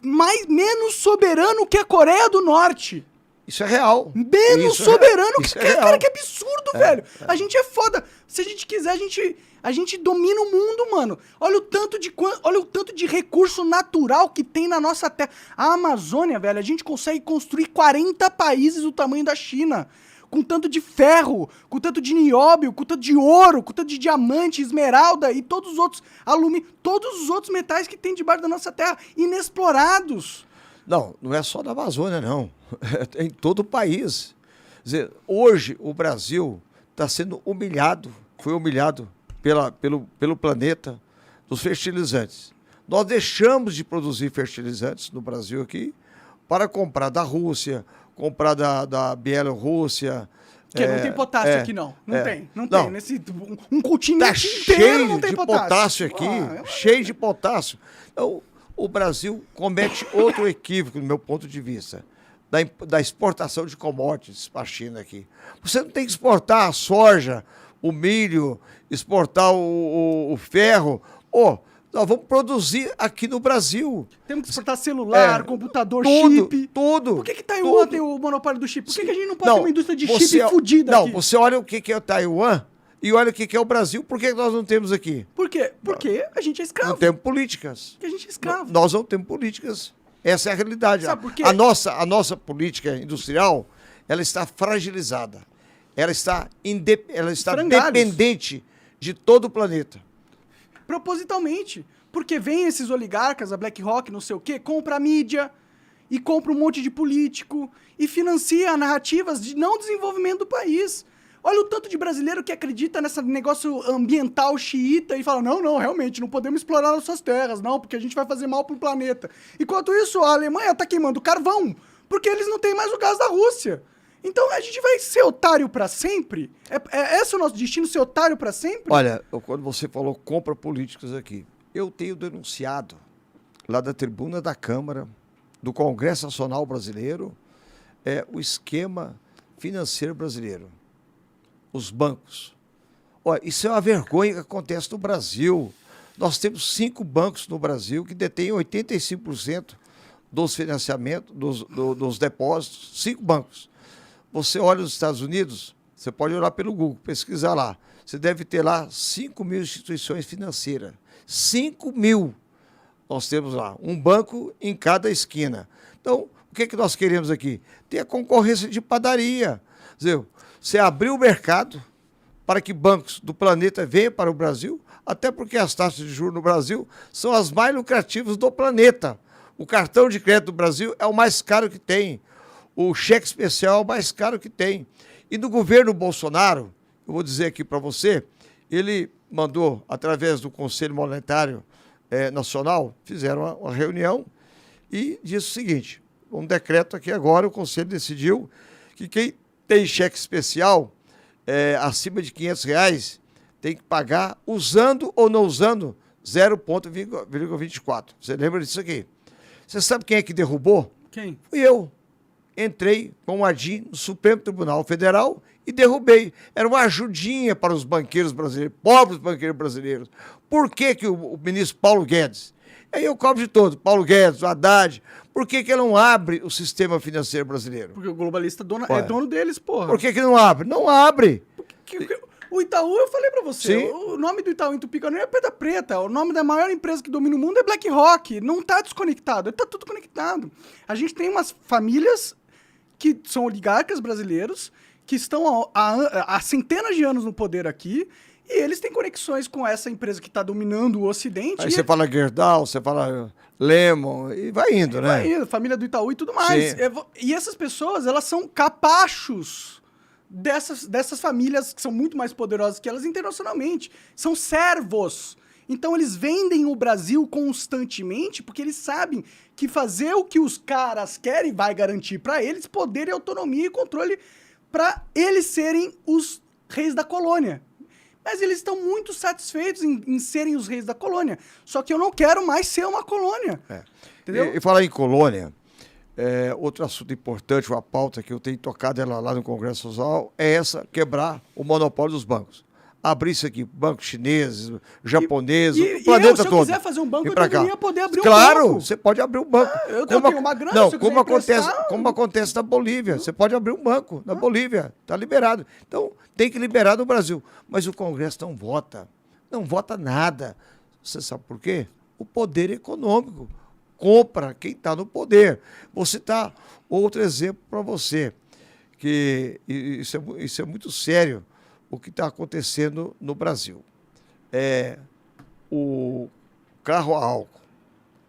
S1: menos soberano que a Coreia do Norte.
S2: Isso é real.
S1: Menos
S2: Isso
S1: soberano
S2: isso
S1: que...
S2: é real.
S1: Cara, que absurdo, velho. A gente é foda. Se a gente quiser, a gente domina o mundo, mano. Olha o tanto de recurso natural que tem na nossa terra. A Amazônia, velho, a gente consegue construir 40 países do tamanho da China. Com tanto de ferro, com tanto de nióbio, com tanto de ouro, com tanto de diamante, esmeralda e todos os outros alumínio, todos os outros metais que tem debaixo da nossa terra, inexplorados.
S2: Não é só na Amazônia, não. É em todo o país. Quer dizer, hoje o Brasil está sendo humilhado, foi humilhado pelo planeta dos fertilizantes. Nós deixamos de produzir fertilizantes no Brasil aqui para comprar da Rússia, comprar da Bielorrússia.
S1: Porque não tem potássio aqui, não. Não tem. Um continente
S2: Está
S1: inteiro não
S2: cheio
S1: tem
S2: de
S1: potássio.
S2: potássio aqui, cheio de potássio. Então, o Brasil comete outro equívoco, do meu ponto de vista, da exportação de commodities para a China aqui. Você não tem que exportar a soja, o milho, exportar o ferro. Nós vamos produzir aqui no Brasil.
S1: Temos que exportar celular, computador,
S2: tudo,
S1: chip.
S2: Tudo.
S1: Por que Taiwan tem o monopólio do chip? Por que a gente não pode ter uma indústria de chip fodida
S2: Não,
S1: aqui?
S2: você olha o que é o Taiwan e olha o que é o Brasil. Por que nós não temos aqui?
S1: Por quê? Porque a gente é escravo.
S2: Não temos políticas.
S1: Porque a gente é escravo.
S2: Nós não temos políticas. Essa é a realidade.
S1: Sabe por quê?
S2: A nossa política industrial, ela está fragilizada. Ela está dependente de todo o planeta.
S1: Propositalmente. Porque vem esses oligarcas, a BlackRock, não sei o quê, compra a mídia. e compra um monte de político e financia narrativas de não desenvolvimento do país. Olha o tanto de brasileiro que acredita nesse negócio ambiental xiita e fala, não, realmente, não podemos explorar nossas terras, não, porque a gente vai fazer mal pro planeta. Enquanto isso, a Alemanha tá queimando carvão, porque eles não têm mais o gás da Rússia. Então a gente vai ser otário pra sempre? É esse o nosso destino, ser otário pra sempre?
S2: Olha, quando você falou compra políticos aqui, eu tenho denunciado lá da tribuna da Câmara, do Congresso Nacional Brasileiro, o esquema financeiro brasileiro. Os bancos. Olha, isso é uma vergonha que acontece no Brasil. Nós temos 5 bancos no Brasil que detêm 85% dos financiamentos, dos depósitos. 5 bancos. Você olha os Estados Unidos, você pode olhar pelo Google, pesquisar lá. Você deve ter lá 5 mil instituições financeiras. 5 mil nós temos lá. Um banco em cada esquina. Então, o que é que nós queremos aqui? Ter a concorrência de padaria. Quer dizer, você abrir o mercado para que bancos do planeta venham para o Brasil, até porque as taxas de juros no Brasil são as mais lucrativas do planeta. O cartão de crédito do Brasil é o mais caro que tem. O cheque especial é o mais caro que tem. E no governo Bolsonaro, eu vou dizer aqui para você, ele mandou, através do Conselho Monetário Nacional, fizeram uma reunião e disse o seguinte, um decreto aqui agora, o Conselho decidiu que quem tem cheque especial acima de R$500 tem que pagar usando ou não usando 0,24. Você lembra disso aqui? Você sabe quem é que derrubou?
S1: Quem?
S2: Fui eu. Entrei com o ADI no Supremo Tribunal Federal e derrubei. Era uma ajudinha para os banqueiros brasileiros, pobres banqueiros brasileiros. Por que que o ministro Paulo Guedes, aí eu cobro de todo, Paulo Guedes, o Haddad, por que que ele não abre o sistema financeiro brasileiro?
S1: Porque o globalista é dono deles, porra.
S2: Por que que não abre? Não abre.
S1: O Itaú, eu falei pra você,
S2: Sim.
S1: o nome do Itaú em Tupi-Guarani é Pedra Preta, o nome da maior empresa que domina o mundo é BlackRock, não tá desconectado, tá tudo conectado. A gente tem umas famílias que são oligarcas brasileiros, que estão há centenas de anos no poder aqui, e eles têm conexões com essa empresa que está dominando o Ocidente.
S2: Aí você fala Gerdau, você fala Lemon, e vai indo, né?
S1: Vai indo, família do Itaú e tudo mais.
S2: Sim.
S1: E essas pessoas, elas são capachos dessas famílias que são muito mais poderosas que elas internacionalmente. São servos. Então eles vendem o Brasil constantemente porque eles sabem que fazer o que os caras querem vai garantir para eles poder, autonomia e controle para eles serem os reis da colônia. Mas eles estão muito satisfeitos em serem os reis da colônia. Só que eu não quero mais ser uma colônia. Entendeu?
S2: E falar em colônia, outro assunto importante, uma pauta que eu tenho tocado ela lá no Congresso Nacional, é essa, quebrar o monopólio dos bancos. Abrir isso aqui, bancos chineses, japoneses, o planeta todo.
S1: Se eu quiser fazer um banco, eu deveria poder abrir um banco.
S2: Claro, você pode abrir um banco.
S1: Eu tenho uma grana,
S2: não,
S1: se eu quiser emprestar...
S2: como acontece na Bolívia. Você pode abrir um banco na Bolívia, está liberado. Então, tem que liberar no Brasil. Mas o Congresso não vota nada. Você sabe por quê? O poder econômico compra quem está no poder. Vou citar outro exemplo para você, que isso é muito sério, o que está acontecendo no Brasil. O carro a álcool,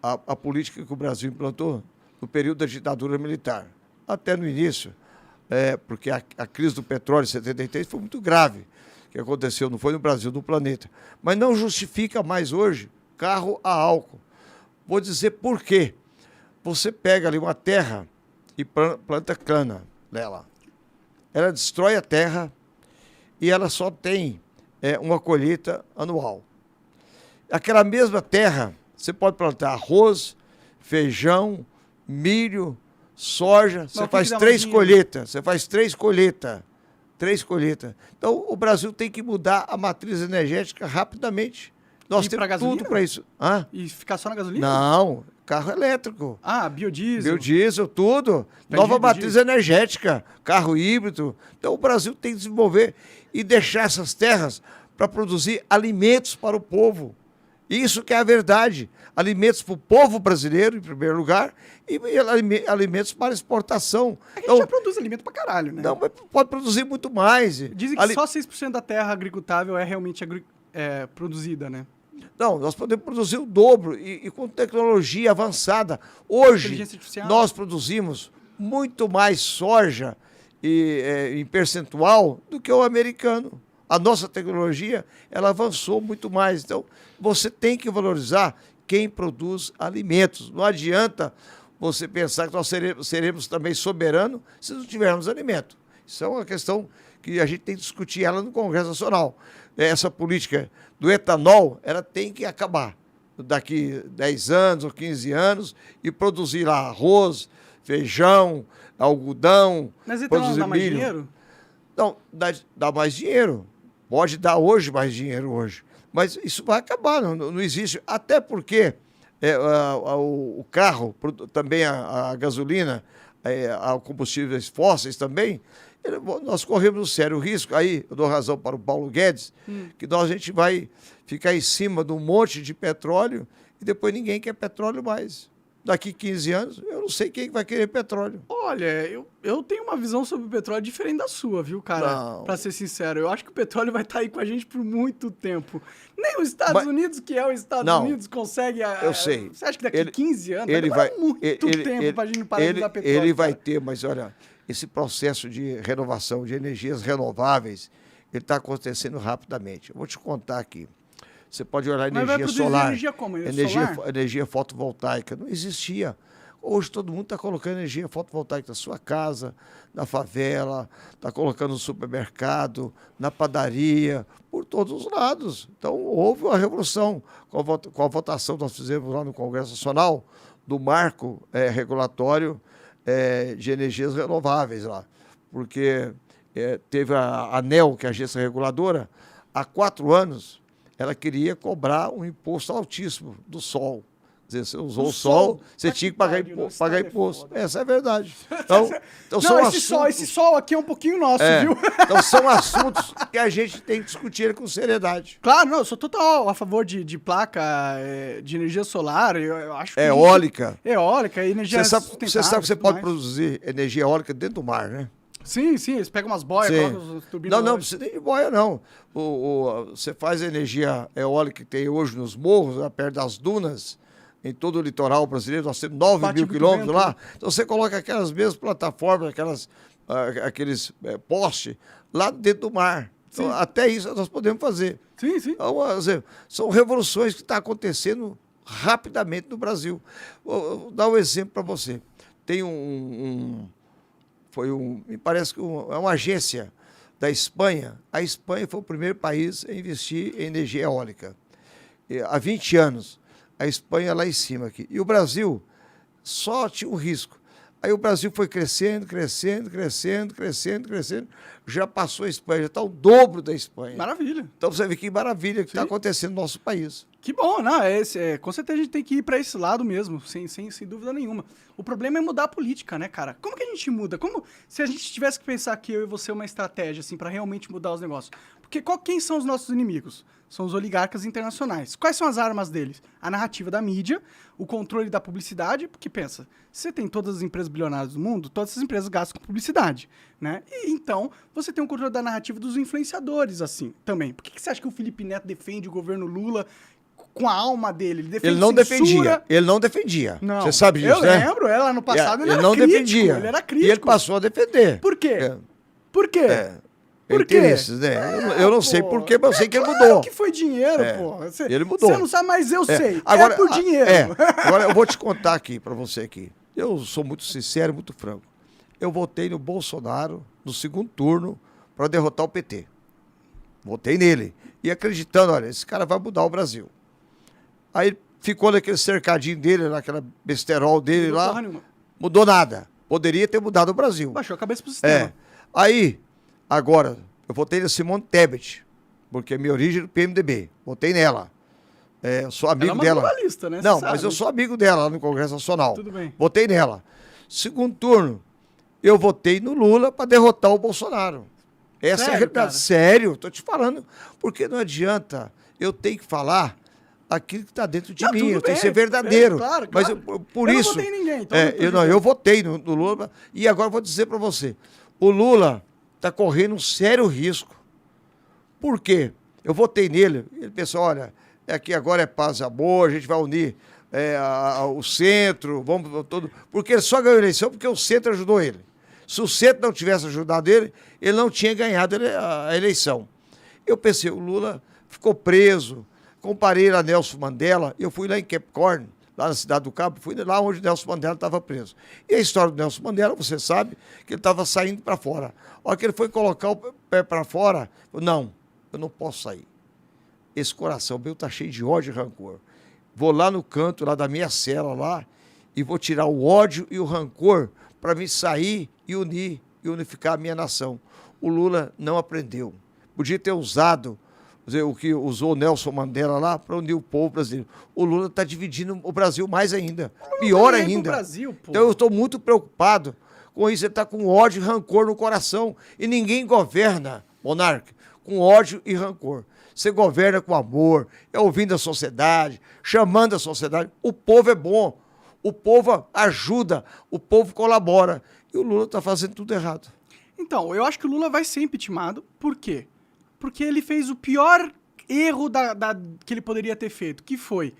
S2: a política que o Brasil implantou no período da ditadura militar, até no início, porque a crise do petróleo em 73 foi muito grave, que aconteceu, não foi no Brasil, no planeta. Mas não justifica mais hoje carro a álcool. Vou dizer por quê. Você pega ali uma terra e planta cana nela. Ela destrói a terra e ela só tem uma colheita anual. Aquela mesma terra, você pode plantar arroz, feijão, milho, soja, você faz 3 colheitas. Você faz 3 colheitas. 3 colheitas. Então, o Brasil tem que mudar a matriz energética rapidamente. Nós temos tudo para isso.
S1: E ficar só na gasolina?
S2: Não, carro elétrico.
S1: Biodiesel.
S2: Biodiesel, tudo. Nova matriz energética, carro híbrido. Então, o Brasil tem que desenvolver e deixar essas terras para produzir alimentos para o povo. Isso que é a verdade. Alimentos para o povo brasileiro, em primeiro lugar, e alimentos para exportação.
S1: A gente já produz alimento para caralho, né?
S2: Não, mas pode produzir muito mais.
S1: Dizem que só 6% da terra agricultável é realmente produzida, né?
S2: Não, nós podemos produzir o dobro e com tecnologia avançada. Hoje,
S1: Inteligência artificial.
S2: nós produzimos muito mais soja em percentual do que o americano. A nossa tecnologia, ela avançou muito mais. Então, você tem que valorizar quem produz alimentos. Não adianta você pensar que nós seremos também soberanos se não tivermos alimento. Isso é uma questão que a gente tem que discutir ela no Congresso Nacional. Essa política do etanol, ela tem que acabar daqui 10 anos ou 15 anos e produzir lá arroz, feijão, algodão,
S1: Mas etanol não
S2: produzir
S1: dá mais
S2: milho.
S1: dinheiro?
S2: Não, dá mais dinheiro. Pode dar hoje mais dinheiro hoje. Mas isso vai acabar, não existe. Até porque o carro, também a gasolina, a combustíveis fósseis também, nós corremos um sério risco. Aí eu dou razão para o Paulo Guedes, que a gente vai ficar em cima de um monte de petróleo e depois ninguém quer petróleo mais. Daqui 15 anos, eu não sei quem vai querer petróleo.
S1: Olha, eu tenho uma visão sobre o petróleo diferente da sua, viu, cara?
S2: Não.
S1: Pra ser sincero, eu acho que o petróleo vai estar aí com a gente por muito tempo. Nem os Estados Unidos, que é os Estados
S2: Não.
S1: Unidos, consegue...
S2: Eu sei.
S1: Você acha que daqui 15 anos
S2: ele
S1: vai
S2: vai
S1: demorar muito tempo pra gente parar de usar petróleo?
S2: Ele vai
S1: cara?
S2: ter, mas olha, esse processo de renovação de energias renováveis, ele está acontecendo rapidamente. Eu vou te contar aqui. Você pode olhar
S1: Mas vai
S2: energia
S1: produzir
S2: solar.
S1: energia como? Solar?
S2: Energia fotovoltaica. Não existia. Hoje todo mundo está colocando energia fotovoltaica na sua casa, na favela, está colocando no supermercado, na padaria, por todos os lados. Então houve uma revolução com a votação que nós fizemos lá no Congresso Nacional do marco regulatório de energias renováveis lá. Porque teve a ANEEL, que é a agência reguladora, há 4 anos, ela queria cobrar um imposto altíssimo do sol. Quer dizer, você usou o sol, você tinha que pagar imposto. Essa é a verdade. Então
S1: Não,
S2: são
S1: esse sol aqui é um pouquinho nosso, viu?
S2: Então são assuntos que a gente tem que discutir com seriedade.
S1: Claro, não, eu sou total a favor de placa de energia solar. Eu acho que
S2: Eólica.
S1: Eólica, energia
S2: Você
S1: sustentável.
S2: sabe que você
S1: tudo
S2: pode
S1: mais.
S2: produzir energia eólica dentro do mar, né?
S1: Sim, eles pegam umas boias,
S2: Sim.
S1: colocam as turbinas.
S2: Não precisa nem de boia, não. Você faz a energia eólica que tem hoje nos morros, lá perto das dunas, em todo o litoral brasileiro, nós temos 9
S1: Bate
S2: mil
S1: muito
S2: quilômetros
S1: vento,
S2: lá.
S1: né?
S2: Então você coloca aquelas mesmas plataformas, aqueles postes lá dentro do mar. Então, até isso nós podemos fazer.
S1: Sim.
S2: Então, são revoluções que estão acontecendo rapidamente no Brasil. Vou dar um exemplo para você. Tem me parece que é uma agência da Espanha. A Espanha foi o primeiro país a investir em energia eólica. Há 20 anos. A Espanha lá em cima aqui. E o Brasil só tinha um risco. Aí o Brasil foi crescendo. Já passou a Espanha, já está o dobro da Espanha.
S1: Maravilha.
S2: Então você vê que maravilha que está acontecendo no nosso país.
S1: Que bom, não, com certeza a gente tem que ir pra esse lado mesmo, sem dúvida nenhuma. O problema é mudar a política, né, cara? Como que a gente muda? Como se a gente tivesse que pensar que eu e você uma estratégia, assim, pra realmente mudar os negócios? Porque quem são os nossos inimigos? São os oligarcas internacionais. Quais são as armas deles? A narrativa da mídia, o controle da publicidade, porque pensa, você tem todas as empresas bilionárias do mundo, todas essas empresas gastam com publicidade, né? E então, você tem o controle da narrativa dos influenciadores, assim, também. Por que você acha que o Felipe Neto defende o governo Lula com a alma dele? Ele defende censura.
S2: Ele não defendia.
S1: Não.
S2: Você sabe disso,
S1: eu
S2: né?
S1: lembro, ela no passado ele
S2: ele
S1: era
S2: não
S1: crítico,
S2: defendia.
S1: ele era crítico.
S2: E ele passou a defender.
S1: Por quê?
S2: É.
S1: Por quê? Por quê?
S2: Interesses, né? Eu não sei por quê, mas eu sei que ele mudou.
S1: Que foi dinheiro, pô.
S2: Ele mudou.
S1: Você não sabe, mas eu sei.
S2: Agora,
S1: é por dinheiro.
S2: Agora eu vou te contar aqui para você aqui. Eu sou muito sincero, muito franco. Eu votei no Bolsonaro no segundo turno para derrotar o PT. Votei nele. E acreditando, olha, esse cara vai mudar o Brasil. Aí ficou naquele cercadinho dele, naquela besterol dele
S1: Mudou
S2: lá.
S1: porra nenhuma.
S2: Mudou nada. Poderia ter mudado o Brasil.
S1: Baixou a cabeça pro sistema.
S2: Aí, agora, eu votei na Simone Tebet, porque é minha origem do PMDB. Votei nela. Eu sou amigo
S1: Ela é uma
S2: dela.
S1: globalista, né?
S2: Não,
S1: Você
S2: mas
S1: sabe.
S2: eu sou amigo dela lá no Congresso Nacional.
S1: Tudo bem.
S2: Votei nela. Segundo turno, eu votei no Lula para derrotar o Bolsonaro. Essa é a
S1: Sério,
S2: realidade.
S1: cara?
S2: Sério, tô te falando. Porque não adianta eu tenho que falar aquilo que está dentro de
S1: Não,
S2: mim.
S1: tudo
S2: Eu tenho que
S1: bem,
S2: ser verdadeiro.
S1: claro.
S2: Mas por
S1: Eu não
S2: isso.
S1: votei em ninguém, então não tô
S2: eu votei no Lula. E agora eu vou dizer para você: o Lula está correndo um sério risco. Por quê? Eu votei nele. Ele pensou: olha, aqui agora é paz e amor, a gente vai unir o centro, vamos todo. Porque ele só ganhou a eleição porque o centro ajudou ele. Se o centro não tivesse ajudado ele, ele não tinha ganhado a eleição. Eu pensei, o Lula ficou preso, comparei a Nelson Mandela, eu fui lá em Capricorn, lá na Cidade do Cabo, fui lá onde Nelson Mandela estava preso. E a história do Nelson Mandela, você sabe, que ele estava saindo para fora. A hora que ele foi colocar o pé para fora, não, eu não posso sair. Esse coração meu está cheio de ódio e rancor. Vou lá no canto, lá da minha cela, lá, e vou tirar o ódio e o rancor para me sair e unir e unificar a minha nação. O Lula não aprendeu. Podia ter usado o que usou o Nelson Mandela lá para unir o povo brasileiro. O Lula está dividindo o Brasil mais ainda. Pior ainda.
S1: Brasil, pô.
S2: Então eu estou muito preocupado com isso. Ele está com ódio e rancor no coração. E ninguém governa, monarca, com ódio e rancor. Você governa com amor, ouvindo a sociedade, chamando a sociedade. O povo é bom. O povo ajuda, o povo colabora. E o Lula está fazendo tudo errado.
S1: Então, eu acho que o Lula vai ser impeachmentado. Por quê? Porque ele fez o pior erro que ele poderia ter feito, que foi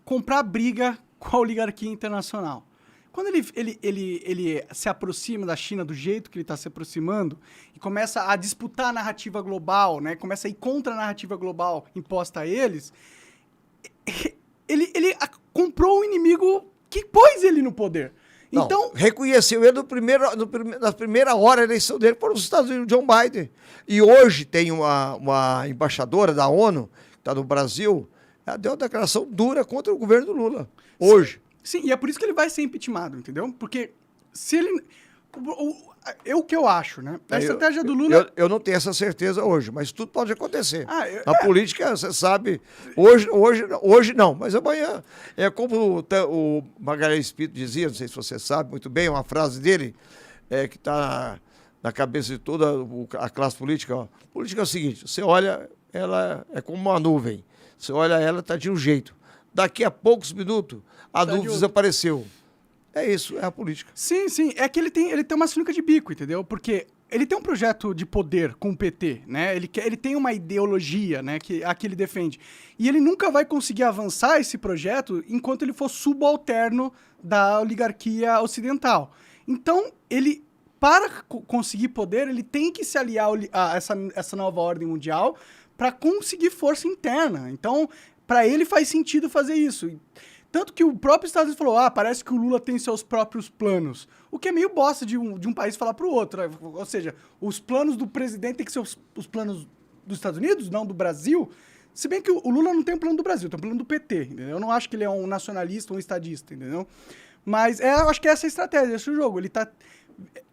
S1: comprar briga com a oligarquia internacional. Quando ele se aproxima da China do jeito que ele está se aproximando e começa a disputar a narrativa global, né? Começa a ir contra a narrativa global imposta a eles, ele comprou o inimigo que pôs ele no poder.
S2: Não,
S1: então,
S2: reconheceu ele na primeira hora da eleição dele para os Estados Unidos, John Biden. E hoje tem uma embaixadora da ONU, que está no Brasil, ela deu uma declaração dura contra o governo do Lula. Hoje.
S1: Sim, e é por isso que ele vai ser impeachmentado, entendeu? Porque se ele... O que eu acho, né? A estratégia do Lula...
S2: Eu não tenho essa certeza hoje, mas tudo pode acontecer. Na política, você sabe, hoje não, mas amanhã. É como o Magalhães Pinto dizia, não sei se você sabe muito bem, uma frase dele, que está na cabeça de toda a classe política. Ó. Política é o seguinte, você olha, ela é como uma nuvem. Você olha ela, está de um jeito. Daqui a poucos minutos, a nuvem desapareceu. É isso, é a política.
S1: Sim, sim. É que ele tem uma sinuca de bico, entendeu? Porque ele tem um projeto de poder com o PT, né? Ele tem uma ideologia, né, que ele defende. E ele nunca vai conseguir avançar esse projeto enquanto ele for subalterno da oligarquia ocidental. Então, para conseguir poder, ele tem que se aliar a essa nova ordem mundial para conseguir força interna. Então, para ele faz sentido fazer isso. Tanto que o próprio Estados Unidos falou, parece que o Lula tem seus próprios planos. O que é meio bosta de um país falar pro outro. Né? Ou seja, os planos do presidente tem que ser os planos dos Estados Unidos, não do Brasil. Se bem que o Lula não tem um plano do Brasil, tem um plano do PT, entendeu? Eu não acho que ele é um nacionalista ou um estadista, entendeu? Mas eu acho que essa é a estratégia, esse é o jogo. Ele tá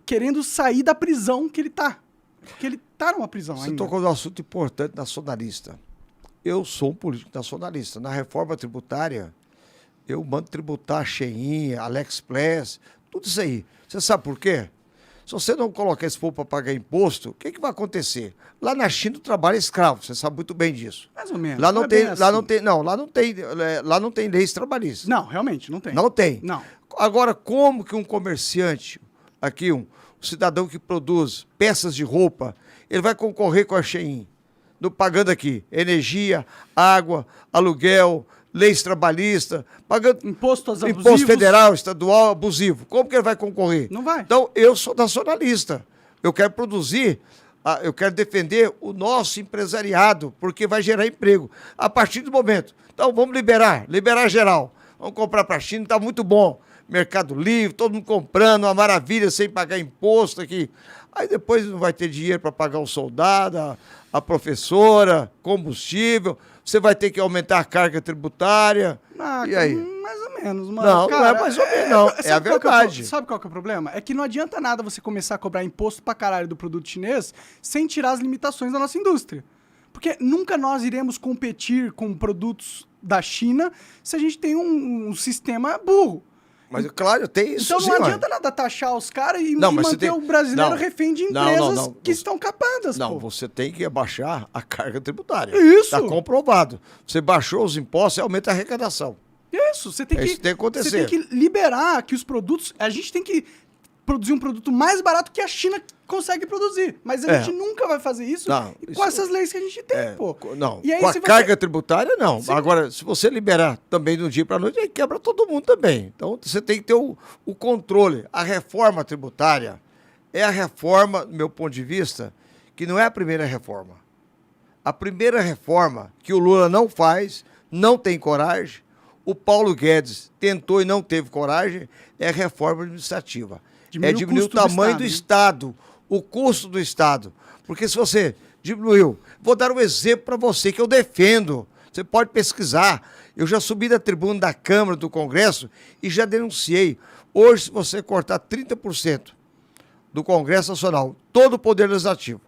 S1: querendo sair da prisão que ele tá. Porque ele tá numa prisão ainda.
S2: Você tocou num assunto importante nacionalista. Eu sou um político nacionalista. Na reforma tributária... Eu mando tributar a Cheinha, AliExpress, tudo isso aí. Você sabe por quê? Se você não colocar esse povo para pagar imposto, o que vai acontecer? Lá na China o trabalho é escravo, você sabe muito bem disso.
S1: Mais ou menos.
S2: Lá não tem, lá não tem leis trabalhistas.
S1: Não, realmente, não tem.
S2: Não tem.
S1: Não.
S2: Agora, como que um comerciante, aqui um cidadão que produz peças de roupa, ele vai concorrer com a Shein, pagando aqui energia, água, aluguel, leis trabalhistas, pagando
S1: imposto
S2: federal, estadual, abusivo. Como que ele vai concorrer?
S1: Não vai.
S2: Então, eu sou nacionalista. Eu quero produzir, eu quero defender o nosso empresariado, porque vai gerar emprego. A partir do momento. Então, vamos liberar geral. Vamos comprar para a China, está muito bom. Mercado Livre, todo mundo comprando, uma maravilha, sem pagar imposto aqui. Aí depois não vai ter dinheiro para pagar o soldado, a professora, combustível. Você vai ter que aumentar a carga tributária. E aí?
S1: Mais ou menos. Mano.
S2: Não,
S1: cara,
S2: não é mais ou menos, não. É a verdade.
S1: Sabe qual que é o problema? É que não adianta nada você começar a cobrar imposto pra caralho do produto chinês sem tirar as limitações da nossa indústria. Porque nunca nós iremos competir com produtos da China se a gente tem um sistema burro.
S2: Mas, claro, tem isso.
S1: Então não adianta nada taxar os caras e manter o brasileiro refém de empresas que estão capadas.
S2: Não, você tem que abaixar a carga tributária.
S1: Isso.
S2: Está comprovado. Você baixou os impostos e aumenta a arrecadação.
S1: Isso. Você tem que
S2: acontecer.
S1: Você tem que liberar que os produtos... A gente tem que produzir um produto mais barato que a China consegue produzir. Mas a gente nunca vai fazer isso com essas leis que a gente tem, pô.
S2: Não,
S1: e aí,
S2: com a carga tributária, não.
S1: Sim.
S2: Agora, se você liberar também de um dia para a noite, aí quebra todo mundo também. Então, você tem que ter o controle. A reforma tributária é a reforma, do meu ponto de vista, que não é a primeira reforma. A primeira reforma que o Lula não faz, não tem coragem, o Paulo Guedes tentou e não teve coragem, é a reforma administrativa. Diminuir o tamanho do Estado, o custo do Estado. Porque se você diminuiu... Vou dar um exemplo para você que eu defendo. Você pode pesquisar. Eu já subi da tribuna da Câmara, do Congresso, e já denunciei. Hoje, se você cortar 30% do Congresso Nacional, todo o Poder Legislativo,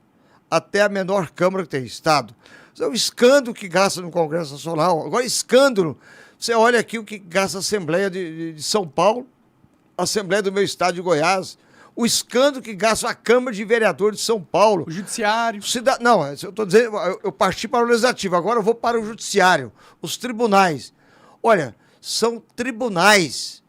S2: até a menor Câmara que tem, Estado, é um escândalo que gasta no Congresso Nacional. Agora, escândalo. Você olha aqui o que gasta a Assembleia de São Paulo, a Assembleia do meu estado de Goiás, o escândalo que gasta a Câmara de Vereadores de São Paulo.
S1: O Judiciário.
S2: Não, eu estou dizendo, eu parti para o Legislativo, agora eu vou para o Judiciário, os tribunais. Olha, são tribunais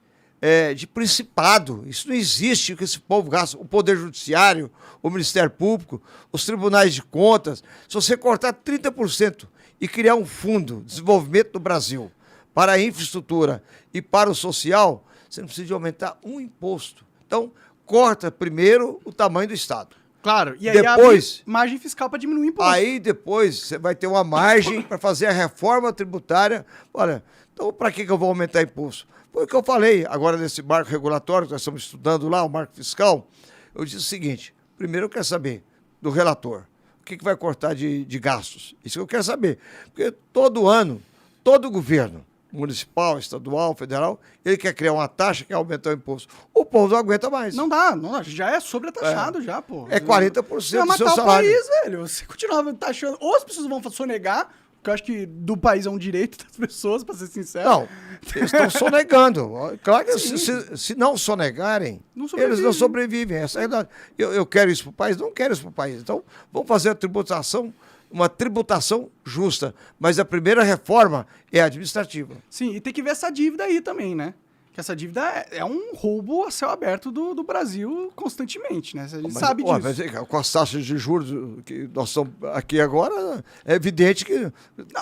S2: de principado, isso não existe, o que esse povo gasta, o Poder Judiciário, o Ministério Público, os tribunais de contas. Se você cortar 30% e criar um fundo de desenvolvimento do Brasil para a infraestrutura e para o social, você não precisa de aumentar um imposto. Então, corta primeiro o tamanho do Estado.
S1: Claro, e aí
S2: depois,
S1: abre margem fiscal para diminuir o imposto.
S2: Aí depois você vai ter uma margem para fazer a reforma tributária. Olha, então para que eu vou aumentar imposto? Foi o que eu falei agora nesse marco regulatório que nós estamos estudando lá, o marco fiscal. Eu disse o seguinte, primeiro eu quero saber do relator, o que vai cortar de gastos? Isso que eu quero saber. Porque todo ano, todo governo, municipal, estadual, federal, ele quer criar uma taxa, quer aumentar o imposto. O povo não aguenta mais.
S1: Não dá, já é sobretaxado já, pô.
S2: É 40% do seu salário.
S1: Matar o país, velho. Você continuava taxando, ou as pessoas vão sonegar, porque eu acho que do país é um direito das pessoas, pra ser sincero.
S2: Não, eles estão sonegando. Claro que se não sonegarem, eles não sobrevivem. Essa é a verdade. Eu quero isso pro país? Não quero isso pro país. Então, vamos fazer a tributação, uma tributação justa. Mas a primeira reforma é administrativa.
S1: Sim, e tem que ver essa dívida aí também, né? Que essa dívida é um roubo a céu aberto do Brasil constantemente, né? A gente sabe disso.
S2: Mas com as taxas de juros que nós estamos aqui agora, é evidente que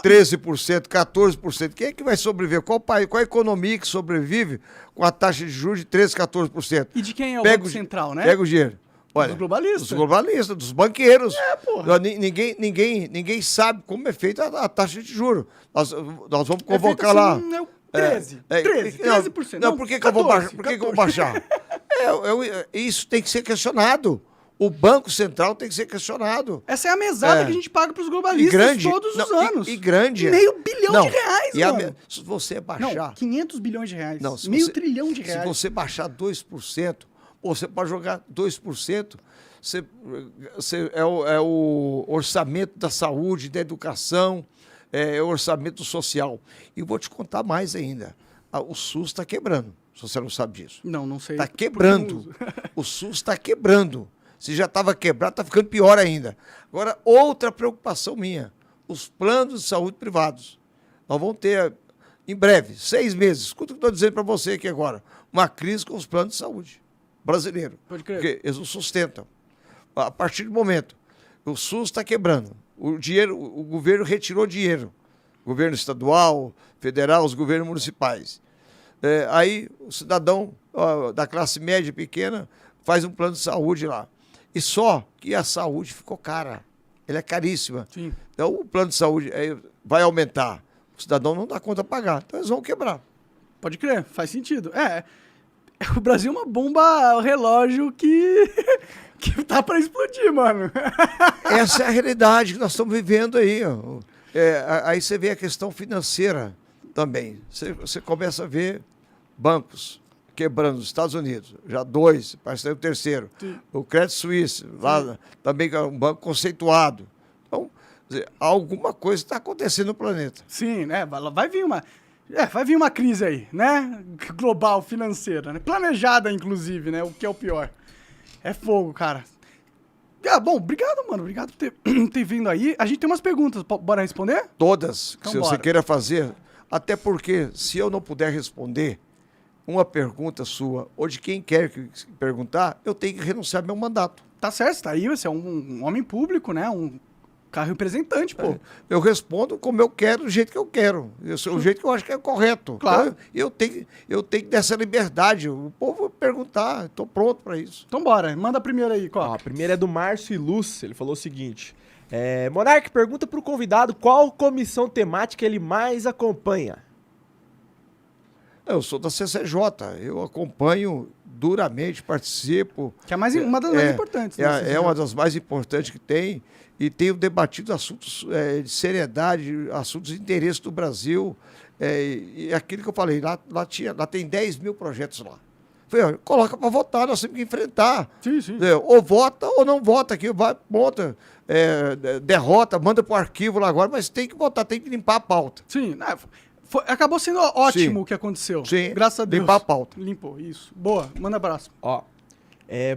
S2: 13%, 14%, quem é que vai sobreviver? Qual país, qual a economia que sobrevive com a taxa de juros de 13%, 14%?
S1: E de quem é o Banco Central, né?
S2: Pega o dinheiro. Olha,
S1: dos globalistas.
S2: Dos globalistas, dos banqueiros.
S1: Porra.
S2: Ninguém sabe como é feita a taxa de juros. Nós vamos convocar lá.
S1: 13%.
S2: Não, por que eu vou baixar? Por que eu vou baixar? Isso tem que ser questionado. O Banco Central tem que ser questionado.
S1: Essa é a mesada que a gente paga para os globalistas todos os anos.
S2: E grande.
S1: R$500 bilhão de reais, mano.
S2: Se você baixar...
S1: Não, 500 bilhões de reais.
S2: Não,
S1: meio trilhão de reais.
S2: Se você baixar 2%, você pode jogar 2%, é o orçamento da saúde, da educação, é o orçamento social. E vou te contar mais ainda. O SUS está quebrando, se você não sabe disso.
S1: Não sei.
S2: Está quebrando. O SUS está quebrando. Se já estava quebrado, está ficando pior ainda. Agora, outra preocupação minha, os planos de saúde privados. Nós vamos ter, em breve, 6 meses, escuta o que eu estou dizendo para você aqui agora, uma crise com os planos de saúde brasileiros.
S1: Pode crer.
S2: Porque eles não sustentam. A partir do momento, o SUS está quebrando. O governo retirou dinheiro. Governo estadual, federal, os governos municipais. Aí o cidadão da classe média pequena faz um plano de saúde lá. E só que a saúde ficou cara. Ela é caríssima.
S1: Sim.
S2: Então o plano de saúde vai aumentar. O cidadão não dá conta de pagar. Então eles vão quebrar.
S1: Pode crer, faz sentido. O Brasil é uma bomba relógio que tá para explodir, mano.
S2: Essa é a realidade que nós estamos vivendo aí. Aí você vê a questão financeira também. Você começa a ver bancos quebrando nos Estados Unidos, já 2, parece que tem o terceiro. Sim. O Credit Suisse, lá também é um banco conceituado. Então, alguma coisa está acontecendo no planeta.
S1: Sim, né? Vai vir uma crise aí, né? Global, financeira, né? Planejada, inclusive, né? O que é o pior. É fogo, cara. Bom, obrigado, mano. Obrigado por ter vindo aí. A gente tem umas perguntas. Bora responder?
S2: Todas,
S1: então,
S2: se você queira fazer. Até porque, se eu não puder responder, uma pergunta sua, ou de quem quer que perguntar, eu tenho que renunciar ao meu mandato.
S1: Tá certo, tá aí, você é um homem público, né? Um carro representante, pô.
S2: Eu respondo como eu quero, do jeito que eu quero. O jeito que eu acho que é correto.
S1: Claro.
S2: Então, eu tenho que dar essa liberdade. O povo vai perguntar, estou pronto para isso.
S1: Então bora, manda a primeira aí,
S3: Ó,
S1: qual?
S3: a primeira é do Márcio Ilus, ele falou o seguinte: Monark, pergunta pro convidado qual comissão temática ele mais acompanha.
S2: Eu sou da CCJ, eu acompanho duramente, participo.
S1: Que é uma das mais importantes. Né,
S2: É uma das mais importantes que tem, e tenho debatido assuntos de seriedade, assuntos de interesse do Brasil. E aquilo que eu falei, lá tem 10 mil projetos lá. Falei, olha, coloca para votar, nós temos que enfrentar.
S1: Sim.
S2: Ou vota ou não vota aqui, vai, monta, derrota, manda para o arquivo lá agora, mas tem que votar, tem que limpar a pauta.
S1: Sim, né, acabou sendo ótimo
S2: Sim.
S1: o que aconteceu.
S2: Sim,
S1: Graças a Deus.
S2: limpar a pauta.
S1: Limpou, isso. Boa, manda abraço.
S3: Ó,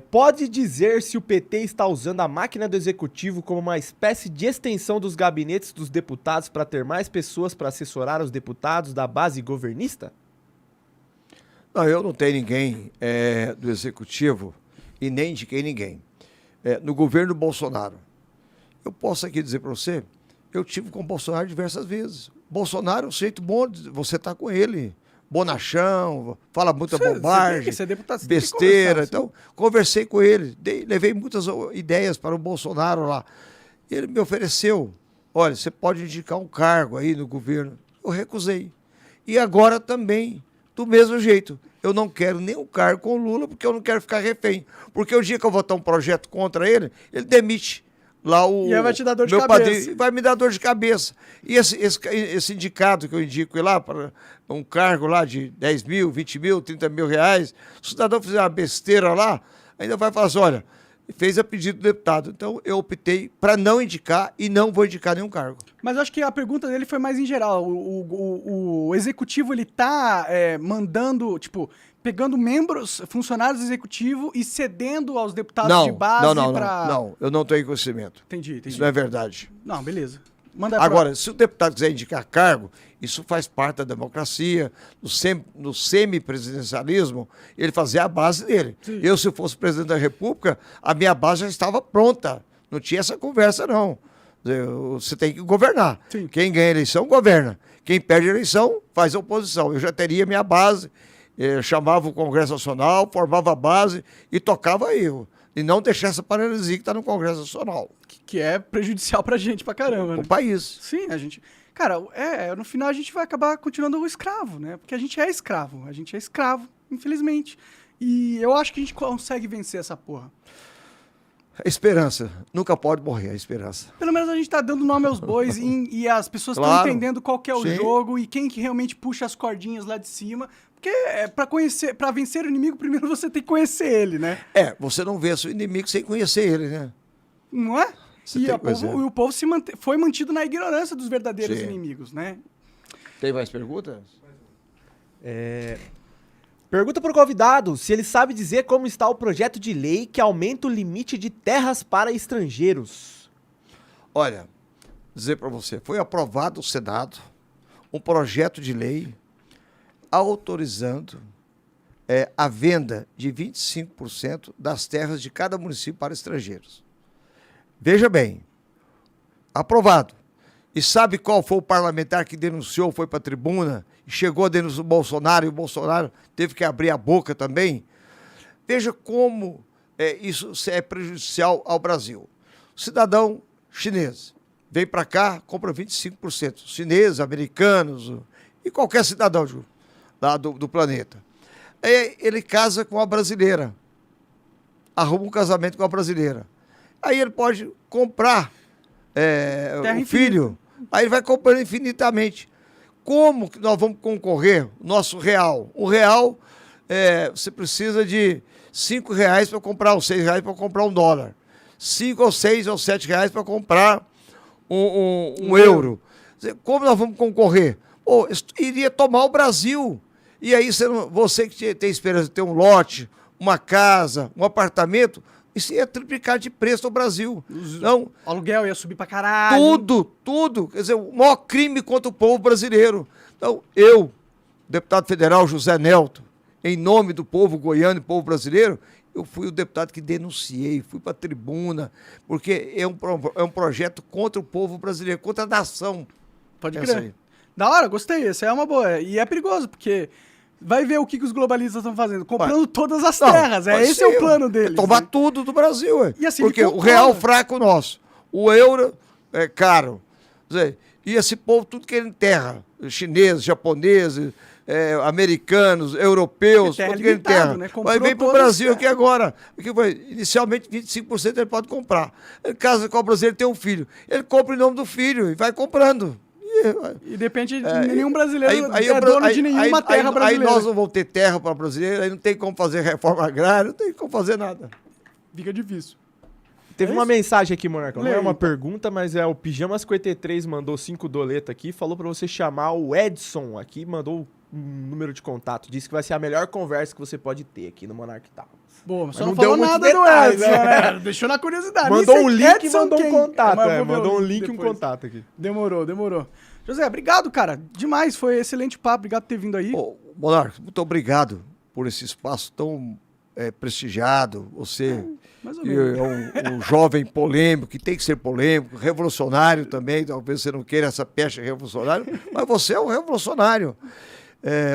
S3: pode dizer se o PT está usando a máquina do executivo como uma espécie de extensão dos gabinetes dos deputados para ter mais pessoas para assessorar os deputados da base governista?
S2: Não, eu não tenho ninguém do executivo e nem indiquei ninguém. No governo Bolsonaro, eu posso aqui dizer para você, eu tive com o Bolsonaro diversas vezes. Bolsonaro é um jeito bom, você está com ele. Bonachão, fala muita bobagem,
S1: você é deputado, você tem que
S2: besteira.
S1: conversar,
S2: Então, conversei com ele, levei muitas ideias para o Bolsonaro lá. Ele me ofereceu, olha, você pode indicar um cargo aí no governo. Eu recusei. E agora também, do mesmo jeito. Eu não quero nenhum cargo com o Lula, porque eu não quero ficar refém. Porque o dia que eu votar um projeto contra ele, ele demite lá
S1: E aí vai te dar dor de
S2: meu
S1: cabeça.
S2: padrinho, vai me dar dor de cabeça. E esse indicado que eu indico lá para um cargo lá de 10 mil, 20 mil, 30 mil reais, se o cidadão fizer uma besteira lá, ainda vai falar assim, olha, fez a pedido do deputado. Então eu optei para não indicar e não vou indicar nenhum cargo.
S1: Mas eu acho que a pergunta dele foi mais em geral. O executivo, ele tá mandando, tipo, pegando membros, funcionários do executivo e cedendo aos deputados de base pra...
S2: Não, eu não tenho conhecimento.
S1: Entendi.
S2: Isso não é verdade.
S1: Não, beleza. Manda
S2: Agora, se o deputado quiser indicar cargo, isso faz parte da democracia, no semipresidencialismo, ele fazia a base dele.
S1: Sim.
S2: Eu, se fosse presidente da República, a minha base já estava pronta. Não tinha essa conversa, não. Você tem que governar.
S1: Sim.
S2: Quem ganha a eleição, governa. Quem perde a eleição, faz a oposição. Eu já teria minha base, chamava o Congresso Nacional, formava a base e tocava eu. E não deixar essa paralisia que está no Congresso Nacional.
S1: Que é prejudicial pra gente pra caramba, né?
S2: O país.
S1: Sim, a gente... Cara, no final a gente vai acabar continuando escravo, né? Porque a gente é escravo. A gente é escravo, infelizmente. E eu acho que a gente consegue vencer essa porra.
S2: A esperança. Nunca pode morrer a esperança.
S1: Pelo menos a gente tá dando nome aos bois e as pessoas estão
S2: Claro.
S1: entendendo qual que é o
S2: Sim.
S1: jogo e quem que realmente puxa as cordinhas lá de cima. Porque pra vencer o inimigo, primeiro você tem que conhecer ele, né?
S2: Você não vê seu inimigo sem conhecer ele, né?
S1: Não é?
S2: Você
S1: E
S2: tem
S1: o
S2: que conhecer.
S1: povo foi mantido na ignorância dos verdadeiros
S2: Sim.
S1: inimigos, né?
S2: Tem mais perguntas?
S3: Pergunta pro convidado se ele sabe dizer como está o projeto de lei que aumenta o limite de terras para estrangeiros.
S2: Olha, dizer para você, foi aprovado no Senado um projeto de lei autorizando a venda de 25% das terras de cada município para estrangeiros. Veja bem, aprovado. E sabe qual foi o parlamentar que denunciou, foi para a tribuna, e chegou a denunciar o Bolsonaro, e o Bolsonaro teve que abrir a boca também? Veja como isso é prejudicial ao Brasil. O cidadão chinês vem para cá, compra 25%. Chineses, americanos e qualquer cidadão lá do planeta. Aí ele casa com uma brasileira, arruma um casamento com uma brasileira. Aí ele pode comprar o filho, aí ele vai comprando infinitamente. Como que nós vamos concorrer? O nosso real. O real, você precisa de R$5 para comprar, ou R$6 para comprar $1. 5 ou 6 ou 7 reais para comprar um euro. Como nós vamos concorrer? Pô, iria tomar o Brasil. E aí você que tem esperança de ter um lote, uma casa, um apartamento, isso ia triplicar de preço no Brasil. Então,
S1: O aluguel ia subir pra caralho.
S2: tudo. Quer dizer, o maior crime contra o povo brasileiro. Então, eu, deputado federal José Nelto, em nome do povo goiano e povo brasileiro, eu fui o deputado que denunciei, fui para a tribuna, porque é um projeto contra o povo brasileiro, contra a nação.
S1: Pode
S2: Essa
S1: crer.
S2: aí.
S1: Da hora, gostei. Essa é uma boa. E é perigoso, porque vai ver o que os globalistas estão fazendo. Comprando todas as
S2: Não,
S1: terras.
S2: mas
S1: Esse é
S2: sim,
S1: o plano deles.
S2: Tomar
S1: né?
S2: tudo do Brasil.
S1: E assim,
S2: porque
S1: ele
S2: o
S1: controla.
S2: real fraco nosso, o euro é caro. Quer dizer, e esse povo tudo querendo terra. Chineses, japoneses, americanos, europeus,
S1: Terra
S2: tudo querendo
S1: limitado,
S2: terra.
S1: né? Comprou
S2: Vai vir para o
S1: todas as
S2: Brasil aqui
S1: terras.
S2: agora. Aqui foi, inicialmente 25% ele pode comprar. Ele casa com o brasileiro, tem um filho. Ele compra em nome do filho e vai comprando.
S1: E depende de nenhum brasileiro
S2: Aí
S1: é dono de nenhuma terra
S2: aí
S1: brasileira.
S2: nós não vamos ter terra para brasileiro, aí não tem como fazer reforma agrária, não tem como fazer nada.
S1: Fica difícil.
S3: Teve
S1: É
S3: uma
S1: isso?
S3: mensagem aqui, Monarcão. Não
S1: Lê
S3: é
S1: aí,
S3: uma
S1: então.
S3: pergunta, mas é o Pijama53 mandou 5 doletas aqui, falou pra você chamar o Edson aqui, mandou um número de contato, disse que vai ser a melhor conversa que você pode ter aqui no Monark Tal.
S1: Boa, mas só
S3: Mas
S1: não
S3: não deu
S1: falou
S3: muito
S1: nada do
S3: detalhe,
S1: Edson,
S3: né?
S1: né? Deixou na curiosidade.
S3: Mandou
S1: Nem
S3: um
S1: sei
S3: link e
S1: Edson
S3: mandou um
S1: quem?
S3: contato,
S1: Mas vou ver
S3: mandou
S1: o
S3: um link e um
S1: depois.
S3: contato aqui.
S1: Demorou. José, obrigado, cara. Demais, foi excelente papo. Obrigado por ter vindo aí.
S2: Ô, Monarca, muito obrigado por esse espaço tão prestigiado. Você
S1: Mais ou
S2: que
S1: menos.
S2: é um jovem polêmico, que tem que ser polêmico, revolucionário também. Talvez você não queira essa pecha revolucionária, mas você é um revolucionário.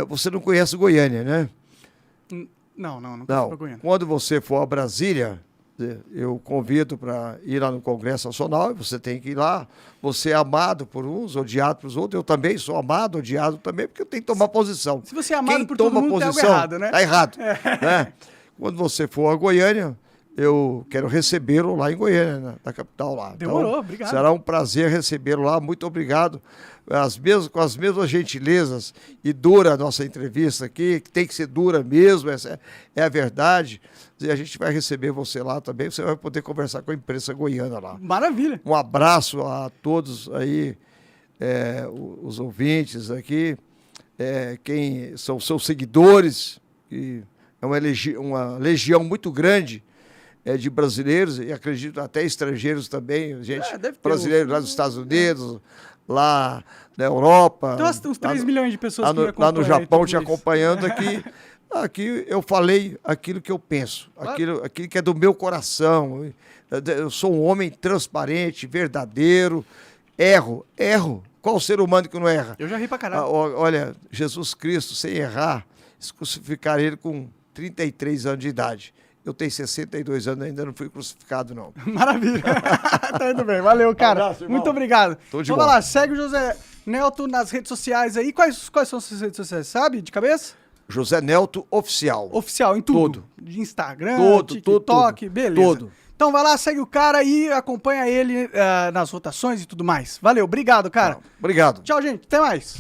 S2: Você não conhece Goiânia, né?
S1: Não conheço
S2: Não.
S1: Goiânia.
S2: Quando você for a Brasília, eu convido para ir lá no Congresso Nacional, e você tem que ir lá. Você é amado por uns, odiado por outros. Eu também sou amado, odiado também, porque eu tenho que tomar posição.
S1: Se você é amado
S2: Quem
S1: por todo
S2: toma
S1: mundo, tem algo
S2: posição,
S1: errado, né?
S2: tá errado. Né? Quando você for a Goiânia, eu quero recebê-lo lá em Goiânia, na capital lá.
S1: Demorou, obrigado.
S2: Será um prazer recebê-lo lá. Muito obrigado. Com as mesmas gentilezas, e dura a nossa entrevista aqui, que tem que ser dura mesmo, essa é a verdade. E a gente vai receber você lá também, você vai poder conversar com a imprensa goiana lá.
S1: Maravilha.
S2: Um abraço a todos aí, os ouvintes aqui, quem são seus seguidores, que é uma legião muito grande de brasileiros, e acredito até estrangeiros também, gente
S1: deve ter
S2: brasileiros lá dos Estados Unidos, lá na Europa.
S1: Tem uns 3 milhões de pessoas que me
S2: Lá no
S1: acompanham
S2: Japão
S1: aí,
S2: te
S1: tudo isso.
S2: acompanhando aqui. Aqui eu falei aquilo que eu penso, aquilo que é do meu coração. Eu sou um homem transparente, verdadeiro. Erro. Qual ser humano que não erra?
S1: Eu já ri pra caralho.
S2: Olha, Jesus Cristo, sem errar, eles crucificaram ele com 33 anos de idade. Eu tenho 62 anos, ainda não fui crucificado, não.
S1: Maravilha. Tá indo bem. Valeu, cara.
S2: abraço, irmão.
S1: Muito obrigado.
S2: Tô de
S1: Então vai
S2: boa.
S1: lá, segue o José Nelto nas redes sociais aí. Quais são as suas redes sociais, sabe? De cabeça?
S2: José Nelto Oficial.
S1: Oficial, em tudo.
S2: Tudo.
S1: De Instagram,
S2: Tudo,
S1: TikTok,
S2: tudo.
S1: beleza.
S2: Tudo.
S1: Então vai lá, segue o cara aí, acompanha ele nas votações e tudo mais. Valeu, obrigado, cara.
S2: Obrigado.
S1: Tchau, gente. Até mais.